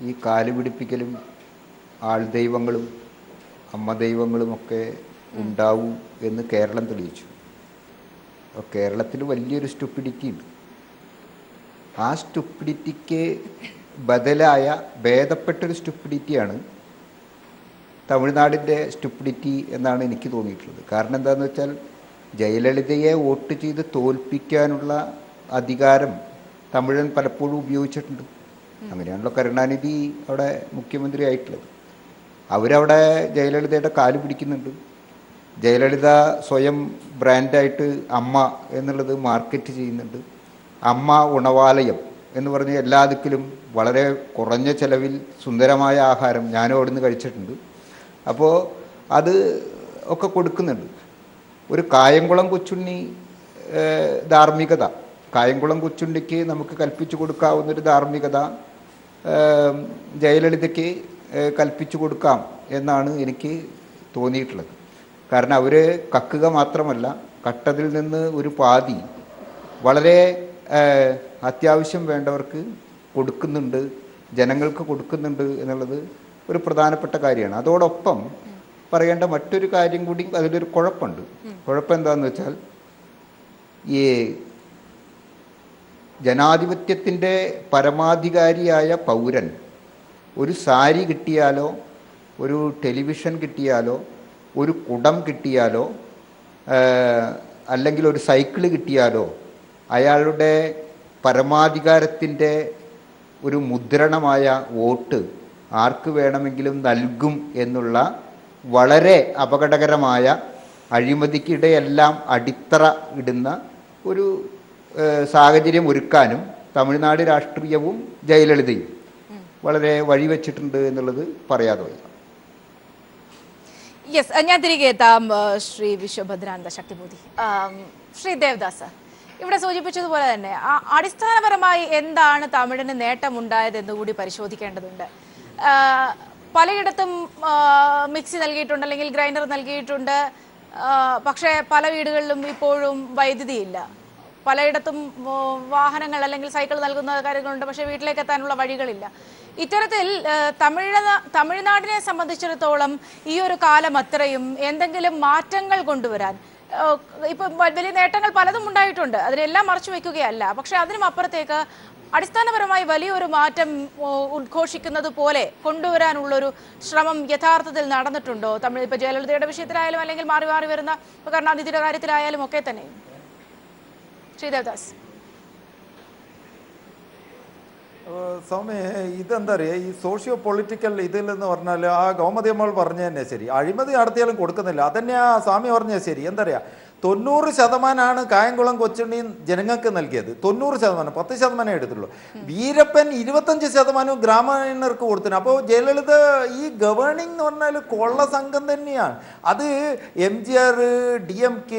ഈ കാലുപിടിപ്പിക്കലും ആൾദൈവങ്ങളും അമ്മ ദൈവങ്ങളും ഒക്കെ ഉണ്ടാവൂ എന്ന് കേരളം തെളിയിച്ചു. അപ്പോൾ കേരളത്തിൽ വലിയൊരു സ്റ്റുപ്പിഡിറ്റി ഉണ്ട്. ആ സ്റ്റുപ്പിഡിറ്റിക്ക് ബദലായ ഭേദപ്പെട്ടൊരു സ്റ്റുപ്പിഡിറ്റിയാണ് തമിഴ്നാടിൻ്റെ സ്റ്റുപ്പിഡിറ്റി എന്നാണ് എനിക്ക് തോന്നിയിട്ടുള്ളത്. കാരണം എന്താണെന്ന് വെച്ചാൽ ജയലളിതയെ വോട്ട് ചെയ്ത് തോൽപ്പിക്കാനുള്ള അധികാരം തമിഴൻ പലപ്പോഴും ഉപയോഗിച്ചിട്ടുണ്ട്. അങ്ങനെയാണല്ലോ കരുണാനിധി അവിടെ മുഖ്യമന്ത്രി ആയിട്ടുള്ളത്. അവരവിടെ ജയലളിതയുടെ കാല് പിടിക്കുന്നുണ്ട്. ജയലളിത സ്വയം ബ്രാൻഡായിട്ട് അമ്മ എന്നുള്ളത് മാർക്കറ്റ് ചെയ്യുന്നുണ്ട്. അമ്മ ഉണവാലയം എന്ന് പറഞ്ഞ് എല്ലാ ദിക്കിലും വളരെ കുറഞ്ഞ ചിലവിൽ സുന്ദരമായ ആഹാരം ഞാനും അവിടെ നിന്ന് കഴിച്ചിട്ടുണ്ട്. അപ്പോൾ അത് ഒക്കെ കൊടുക്കുന്നുണ്ട്. ഒരു കായംകുളം കൊച്ചുണ്ണി ധാർമ്മികത, കായംകുളം കൊച്ചുണ്ണിക്ക് നമുക്ക് കൽപ്പിച്ചു കൊടുക്കാവുന്നൊരു ധാർമ്മികത ജയലളിതയ്ക്ക് കൽപ്പിച്ചു കൊടുക്കാം എന്നാണ് എനിക്ക് തോന്നിയിട്ടുള്ളത്. കാരണം അവർ കക്കുക മാത്രമല്ല, കട്ടതിൽ നിന്ന് ഒരു പാതി വളരെ അത്യാവശ്യം വേണ്ടവർക്ക് കൊടുക്കുന്നുണ്ട്, ജനങ്ങൾക്ക് കൊടുക്കുന്നുണ്ട് എന്നുള്ളത് ഒരു പ്രധാനപ്പെട്ട കാര്യമാണ്. അതോടൊപ്പം പറയേണ്ട മറ്റൊരു കാര്യം കൂടി അതിലൊരു കുഴപ്പമുണ്ട്. കുഴപ്പം എന്താണെന്ന് വെച്ചാൽ ഈ ജനാധിപത്യത്തിൻ്റെ പരമാധികാരിയായ പൗരൻ ഒരു സാരി കിട്ടിയാലോ ഒരു ടെലിവിഷൻ കിട്ടിയാലോ ഒരു കുടം കിട്ടിയാലോ അല്ലെങ്കിൽ ഒരു സൈക്കിള് കിട്ടിയാലോ അയാളുടെ പരമാധികാരത്തിൻ്റെ ഒരു മുദ്രണമായ വോട്ട് ആർക്ക് വേണമെങ്കിലും നൽകും എന്നുള്ള വളരെ അപകടകരമായ അഴിമതിക്കിടെയെല്ലാം അടിത്തറ ഇടുന്ന ഒരു സാഹചര്യം ഒരുക്കാനും തമിഴ്നാട് രാഷ്ട്രീയവും ജയലളിതയും വളരെ വഴിവെച്ചിട്ടുണ്ട് എന്നുള്ളത് പറയാതെ വയ്യ. യെസ്, ഞാൻ തിരികെ എത്താം. ശ്രീ വിശ്വഭദ്രാനന്ദ ശക്തിബോധി, ശ്രീ ദേവദാസ് ഇവിടെ സൂചിപ്പിച്ചതുപോലെ തന്നെ അടിസ്ഥാനപരമായി എന്താണ് തമിഴിന് നേട്ടമുണ്ടായതെന്ന് കൂടി പരിശോധിക്കേണ്ടതുണ്ട്. പലയിടത്തും മിക്സി നൽകിയിട്ടുണ്ട്, അല്ലെങ്കിൽ ഗ്രൈൻഡർ നൽകിയിട്ടുണ്ട്. പക്ഷേ പല വീടുകളിലും ഇപ്പോഴും വൈദ്യുതിയില്ല. പലയിടത്തും വാഹനങ്ങൾ അല്ലെങ്കിൽ സൈക്കിൾ നൽകുന്ന കാര്യങ്ങളുണ്ട്, പക്ഷേ വീട്ടിലേക്ക് എത്താനുള്ള വഴികളില്ല. ഇത്തരത്തിൽ തമിഴ്നാടിനെ സംബന്ധിച്ചിടത്തോളം ഈ ഒരു കാലം അത്രയും എന്തെങ്കിലും മാറ്റങ്ങൾ കൊണ്ടുവരാൻ ഇപ്പം വലിയ നേട്ടങ്ങൾ പലതും ഉണ്ടായിട്ടുണ്ട്, അതിനെല്ലാം മറച്ചു വെക്കുകയല്ല. പക്ഷെ അതിനും അപ്പുറത്തേക്ക് അടിസ്ഥാനപരമായി വലിയൊരു മാറ്റം ഉദ്ഘോഷിക്കുന്നത് പോലെ കൊണ്ടുവരാനുള്ളൊരു ശ്രമം യഥാർത്ഥത്തിൽ നടന്നിട്ടുണ്ടോ? ഇപ്പൊ ജയലളിതയുടെ വിഷയത്തിലായാലും അല്ലെങ്കിൽ മാറി മാറി വരുന്ന കരുണാനിധിയുടെ കാര്യത്തിലായാലും ഒക്കെ തന്നെ. ശ്രീദേവദാസ്, സൗമ്യ, ഇതെന്താ പറയുക, ഈ സോഷ്യോ പൊളിറ്റിക്കൽ ഇതിലെന്ന് പറഞ്ഞാൽ ആ ഗോമതി അമ്മൾ പറഞ്ഞ തന്നെ ശരി, അഴിമതി നടത്തിയാലും കൊടുക്കുന്നില്ല. അതന്നെയാ സ്വാമി പറഞ്ഞ ശരി. എന്താ പറയുക, 90% കായംകുളം കൊച്ചുണ്ണി ജനങ്ങൾക്ക് നൽകിയത്. 90%, 10% എടുത്തുള്ളൂ. വീരപ്പൻ 25% ഗ്രാമീണർക്ക് കൊടുത്തിട്ടുണ്ട്. അപ്പോൾ ജയലളിത ഈ ഗവേണിംഗ് എന്ന് പറഞ്ഞാൽ കൊള്ള സംഘം തന്നെയാണ്. അത് MGR, DMK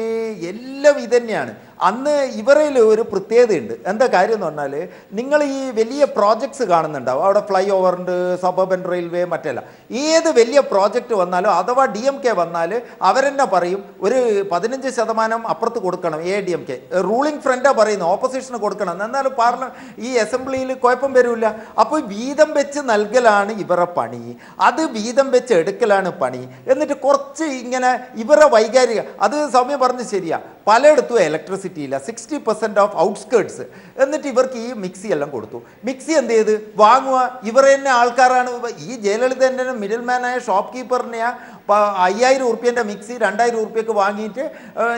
എല്ലാം ഇതന്നെയാണ്. അന്ന് ഇവരിൽ ഒരു പ്രത്യേകതയുണ്ട്. എന്താ കാര്യം എന്ന് പറഞ്ഞാൽ, നിങ്ങൾ ഈ വലിയ പ്രോജക്ട്സ് കാണുന്നുണ്ടാവും, അവിടെ ഫ്ലൈ ഓവറുണ്ട്, സബർബൻ റെയിൽവേ, മറ്റല്ല ഏത് വലിയ പ്രോജക്റ്റ് വന്നാലും അഥവാ DMK വന്നാൽ അവരെന്നെ പറയും ഒരു 15% അപ്പുറത്ത് കൊടുക്കണം. ADMK റൂളിംഗ് ഫ്രണ്ടാ പറയുന്നത്, ഓപ്പോസിഷന് കൊടുക്കണം. എന്നാലും ഈ അസംബ്ലിയിൽ കുഴപ്പം വരില്ല. അപ്പോൾ വീതം വെച്ച് നൽകലാണ് ഇവരുടെ പണി, അത് വീതം വെച്ച് എടുക്കലാണ് പണി. എന്നിട്ട് കുറച്ച് ഇങ്ങനെ ഇവരുടെ വൈകാരിക, അത് സൗമ്യ പറഞ്ഞ് ശരിയാ, പലയിടത്തും ഇലക്ട്രിസിറ്റി ഇല്ല, 60% ഓഫ് ഔട്ട്സ്കേർട്സ്. എന്നിട്ട് ഇവർക്ക് ഈ മിക്സി എല്ലാം കൊടുത്തു. മിക്സി എന്ത് ചെയ്ത് വാങ്ങുക, ഇവർ തന്നെ ആൾക്കാരാണ്. ഈ ജയലളിത തന്നെ മിഡിൽ മാനായ ഷോപ്പ് കീപ്പറിനെയാ 5000 ഉറുപ്പ്യൻ്റെ മിക്സി 2000 ഉറുപ്പ്യക്ക് വാങ്ങിയിട്ട്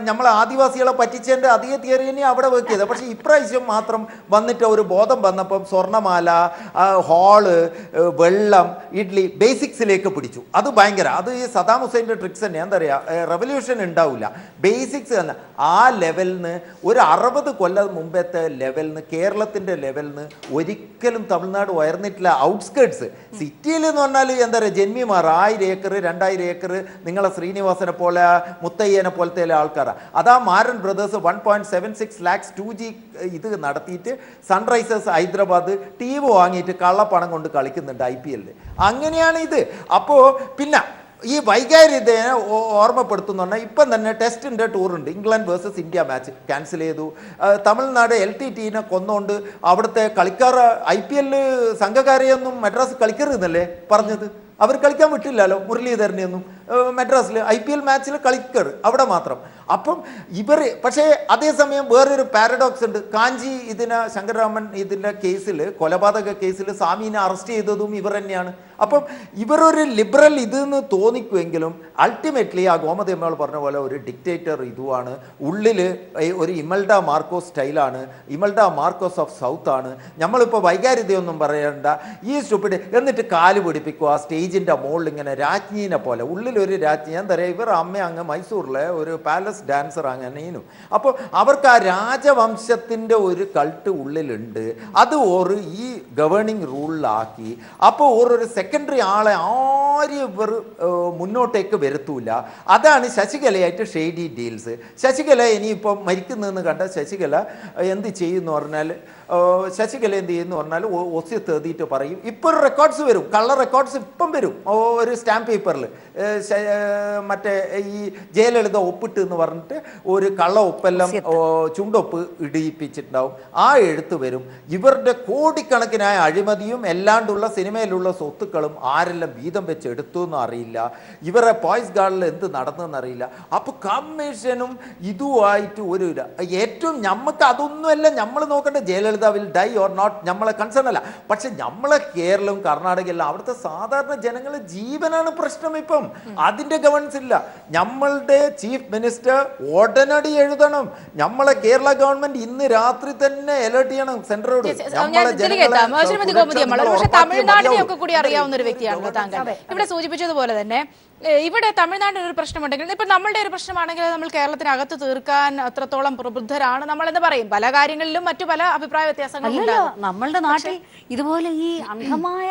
നമ്മളെ ആദിവാസികളെ പറ്റിച്ചതിൻ്റെ അധിക തിയറി തന്നെ അവിടെ വെക്കിയത്. പക്ഷേ ഇപ്രാവശ്യം മാത്രം വന്നിട്ട് ഒരു ബോധം വന്നപ്പം സ്വർണ്ണമാല, ഹാള്, വെള്ളം, ഇഡ്ലി ബേസിക്സിലേക്ക് പിടിച്ചു. അത് ഭയങ്കര, അത് ഈ സദാം ഹുസൈൻ്റെ ട്രിക്സ് തന്നെ. എന്താ പറയുക, റെവല്യൂഷൻ ഉണ്ടാവില്ല, ബേസിക്സ് തന്നെ. ആ ലെവലിൽ നിന്ന് ഒരു 60 കൊല്ലം മുമ്പത്തെ ലെവലിൽ നിന്ന്, കേരളത്തിൻ്റെ ലെവലിൽ നിന്ന് ഒരിക്കലും തമിഴ്നാട് ഉയർന്നിട്ടില്ല. ഔട്ട്സ്കേർട്സ് സിറ്റിയിൽ എന്ന് പറഞ്ഞാൽ എന്താ പറയുക, ജന്മിമാർ 1000 ഏക്കർ 2000 ഏക്കർ, നിങ്ങളെ ശ്രീനിവാസനെ പോലെ മുത്തയ്യനെ പോലത്തെ ആൾക്കാരാണ്. അതാ മാരൻ ബ്രദേഴ്സ് 1.76 lakhs 2G ഇത് നടത്തിയിട്ട് സൺറൈസേഴ്സ് ഹൈദരാബാദ് ടീം വാങ്ങിയിട്ട് കള്ളപ്പണം കൊണ്ട് കളിക്കുന്നുണ്ട് IPL. അങ്ങനെയാണ് ഇത്. അപ്പോൾ പിന്നെ ഈ വൈകാര്യതയെ ഓർമ്മപ്പെടുത്തുന്ന പറഞ്ഞാൽ ഇപ്പം തന്നെ ടെസ്റ്റിൻ്റെ ടൂറുണ്ട്, England versus India match cancel ചെയ്തു. തമിഴ്നാട് LTTനെ കൊന്നുകൊണ്ട് അവിടുത്തെ കളിക്കാർ IPL സംഘകാരെയൊന്നും മദ്രാസ് കളിക്കരുതെന്നല്ലേ പറഞ്ഞത്. അവർ കളിക്കാൻ വിട്ടില്ലല്ലോ മുരളീധരനെയൊന്നും മദ്രാസിൽ IPL മാച്ചിൽ കളിക്കരുത് അവിടെ മാത്രം. അപ്പം ഇവർ പക്ഷേ അതേസമയം വേറൊരു പാരഡോക്സ് ഉണ്ട്. കാഞ്ചി ശങ്കരരാമൻ ഇതിൻ്റെ കേസിൽ, കൊലപാതക കേസിൽ സ്വാമീനെ അറസ്റ്റ് ചെയ്തതും ഇവർ തന്നെയാണ്. അപ്പം ഇവരൊരു ലിബറൽ ഇതെന്ന് തോന്നിക്കുമെങ്കിലും അൾട്ടിമേറ്റ്ലി ആ ഗോമതി അമ്മകൾ പറഞ്ഞ പോലെ ഒരു ഡിക്റ്റേറ്റർ ഇതുമാണ്. ഉള്ളിൽ ഒരു ഇമൽഡ മാർക്കോസ് സ്റ്റൈലാണ്, ഇമൽഡ മാർക്കോസ് ഓഫ് സൗത്ത് ആണ്. നമ്മളിപ്പോൾ വൈകാരികതയൊന്നും പറയണ്ട, ഈ സ്റ്റുപ്പിഡ് എന്നിട്ട് കാല് പിടിപ്പിക്കുക സ്റ്റേജിൻ്റെ മുകളിൽ ഇങ്ങനെ രാജ്ഞീനെ പോലെ. ഉള്ളിലൊരു രാജ്ഞി, എന്താ പറയുക, ഇവർ അമ്മ അങ്ങ് മൈസൂരിലെ ഒരു പാലസ് ഡാൻസർ അങ്ങനെയും. അപ്പോൾ അവർക്ക് ആ രാജവംശത്തിൻ്റെ ഒരു കൾട്ട് ഉള്ളിലുണ്ട്. അത് ഒരു ഈ ഗവേണിംഗ് റൂളിലാക്കി. അപ്പോൾ ഒരു സെക്കൻഡറി ആളെ ആരും ഇവർ മുന്നോട്ടേക്ക് വരുത്തൂല. അതാണ് ശശികലയായിട്ട് ഷെയ്ഡി ഡീൽസ്. ശശികല ഇനിയിപ്പോൾ മരിക്കുന്നതെന്ന് കണ്ട ശശികല എന്ത് ചെയ്യുമെന്ന് പറഞ്ഞാൽ, ശശികല എന്ത് ചെയ്യുമെന്ന് പറഞ്ഞാൽ ഒസ്യത്ത് എഴുതിയിട്ട് പറയും. ഇപ്പോൾ ഒരു റെക്കോർഡ്സ് വരും, കള്ള റെക്കോർഡ്സ് ഇപ്പം വരും ഒരു സ്റ്റാമ്പ് പേപ്പറിൽ. മറ്റേ ഈ ജയലളിത ഒപ്പിട്ട് എന്ന് പറഞ്ഞിട്ട് ഒരു കള്ള ഒപ്പെല്ലാം ചുണ്ടൊപ്പ് ഇടിയിപ്പിച്ചിട്ടുണ്ടാവും. ആ എഴുത്ത് വരും. ഇവരുടെ കോടിക്കണക്കിനായ അഴിമതിയും എല്ലാണ്ടുള്ള സിനിമയിലുള്ള സ്വത്തുക്കളും ആരെല്ലാം വീതം വെച്ച് എടുത്തു എന്ന് അറിയില്ല, ഇവരെ പോയ്സ് ഗാർഡിൽ എന്ത് നടന്നെന്ന് അറിയില്ല. അപ്പോൾ കമ്മീഷനും ഇതുമായിട്ട് ഒരു ഏറ്റവും നമുക്ക് അതൊന്നുമല്ല നമ്മൾ നോക്കേണ്ട. Jayalalithaa will die or not നമ്മളെ കൺസേൺ അല്ല. പക്ഷെ നമ്മളെ കേരളവും കർണാടകയെല്ലാം അവിടുത്തെ സാധാരണ ജനങ്ങളുടെ ജീവനാണ് പ്രശ്നം. ഇപ്പം അതിൻ്റെ ഗവൺമെൻസ് ഇല്ല. നമ്മളുടെ ചീഫ് മിനിസ്റ്റർ ഉടനടി എഴുതണം, നമ്മളെ കേരള ഗവൺമെന്റ് ഇന്ന് രാത്രി തന്നെ അലേർട്ട് ചെയ്യണം സെൻട്രലോട്. തമിഴ്നാടിനെയൊക്കെ കൂടി അറിയാവുന്ന ഒരു വ്യക്തിയാണല്ലോ താങ്കൾ. ഇവിടെ സൂചിപ്പിച്ചതുപോലെ തന്നെ ഇവിടെ തമിഴ്നാടിന് ഒരു പ്രശ്നമുണ്ടെങ്കിൽ ഇപ്പൊ നമ്മളുടെ ഒരു പ്രശ്നമാണെങ്കിൽ നമ്മൾ കേരളത്തിനകത്ത് തീർക്കാൻ അത്രത്തോളം പ്രബുദ്ധരാണ് നമ്മൾ എന്ന് പറയും. പല കാര്യങ്ങളിലും മറ്റു പല അഭിപ്രായ വ്യത്യാസങ്ങളും നമ്മളുടെ നാട്ടിൽ ഇതുപോലെ ഈ അന്ധമായ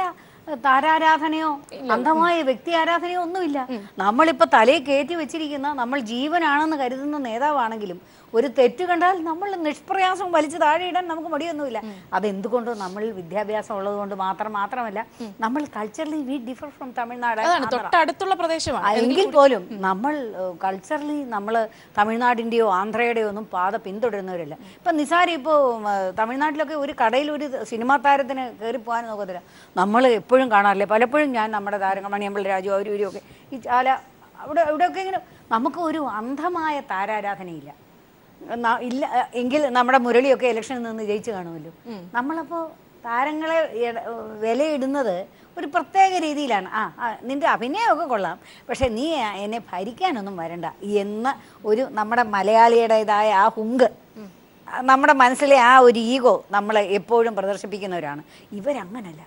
താരാരാധനയോ അന്ധമായ വ്യക്തി ആരാധനയോ ഒന്നുമില്ല. നമ്മളിപ്പോൾ തലയിൽ കയറ്റി വെച്ചിരിക്കുന്ന നമ്മൾ ജീവനാണെന്ന് കരുതുന്ന നേതാവാണെങ്കിലും ഒരു തെറ്റ് കണ്ടാൽ നമ്മൾ നിഷ്പ്രയാസം വലിച്ചു താഴെ ഇടാൻ നമുക്ക് മടിയൊന്നുമില്ല. അതെന്തുകൊണ്ടോ നമ്മൾ വിദ്യാഭ്യാസം ഉള്ളത് കൊണ്ട് മാത്രമല്ല, നമ്മൾ culturally we differ from Tamil Nadu. തൊട്ടടുത്തുള്ള പ്രദേശമാണ് എങ്കിൽ പോലും നമ്മൾ കൾച്ചറലി നമ്മൾ തമിഴ്നാടിൻ്റെയോ ആന്ധ്രയുടെയോ ഒന്നും പാത പിന്തുടരുന്നവരല്ല. ഇപ്പം നിസാരി ഇപ്പോൾ തമിഴ്നാട്ടിലൊക്കെ ഒരു കടയിൽ ഒരു സിനിമാ താരത്തിന് കയറി പോകാൻ നോക്കത്തില്ല. നമ്മൾ എപ്പോഴും കാണാറില്ലേ, പലപ്പോഴും ഞാൻ നമ്മുടെ താരങ്ങൾ മണിയമ്പൾ രാജു അവരൊക്കെ ഈ ഇവിടെയൊക്കെ ഇങ്ങനെ നമുക്ക് ഒരു അന്ധമായ താരാരാധനയില്ല. ഇല്ല എങ്കിൽ നമ്മുടെ മുരളിയൊക്കെ ഇലക്ഷനിൽ നിന്ന് ജയിച്ചു കാണുമല്ലോ. നമ്മളപ്പോൾ താരങ്ങളെ വിലയിടുന്നത് ഒരു പ്രത്യേക രീതിയിലാണ്. നിൻ്റെ അഭിനയമൊക്കെ കൊള്ളാം, പക്ഷെ നീ എന്നെ ഭരിക്കാനൊന്നും വരണ്ട എന്ന ഒരു നമ്മുടെ മലയാളിയുടേതായ ആ ഹുങ്ക്, നമ്മുടെ മനസ്സിലെ ആ ഒരു ഈഗോ നമ്മൾ എപ്പോഴും പ്രദർശിപ്പിക്കുന്നവരാണ്. ഇവരങ്ങനല്ല.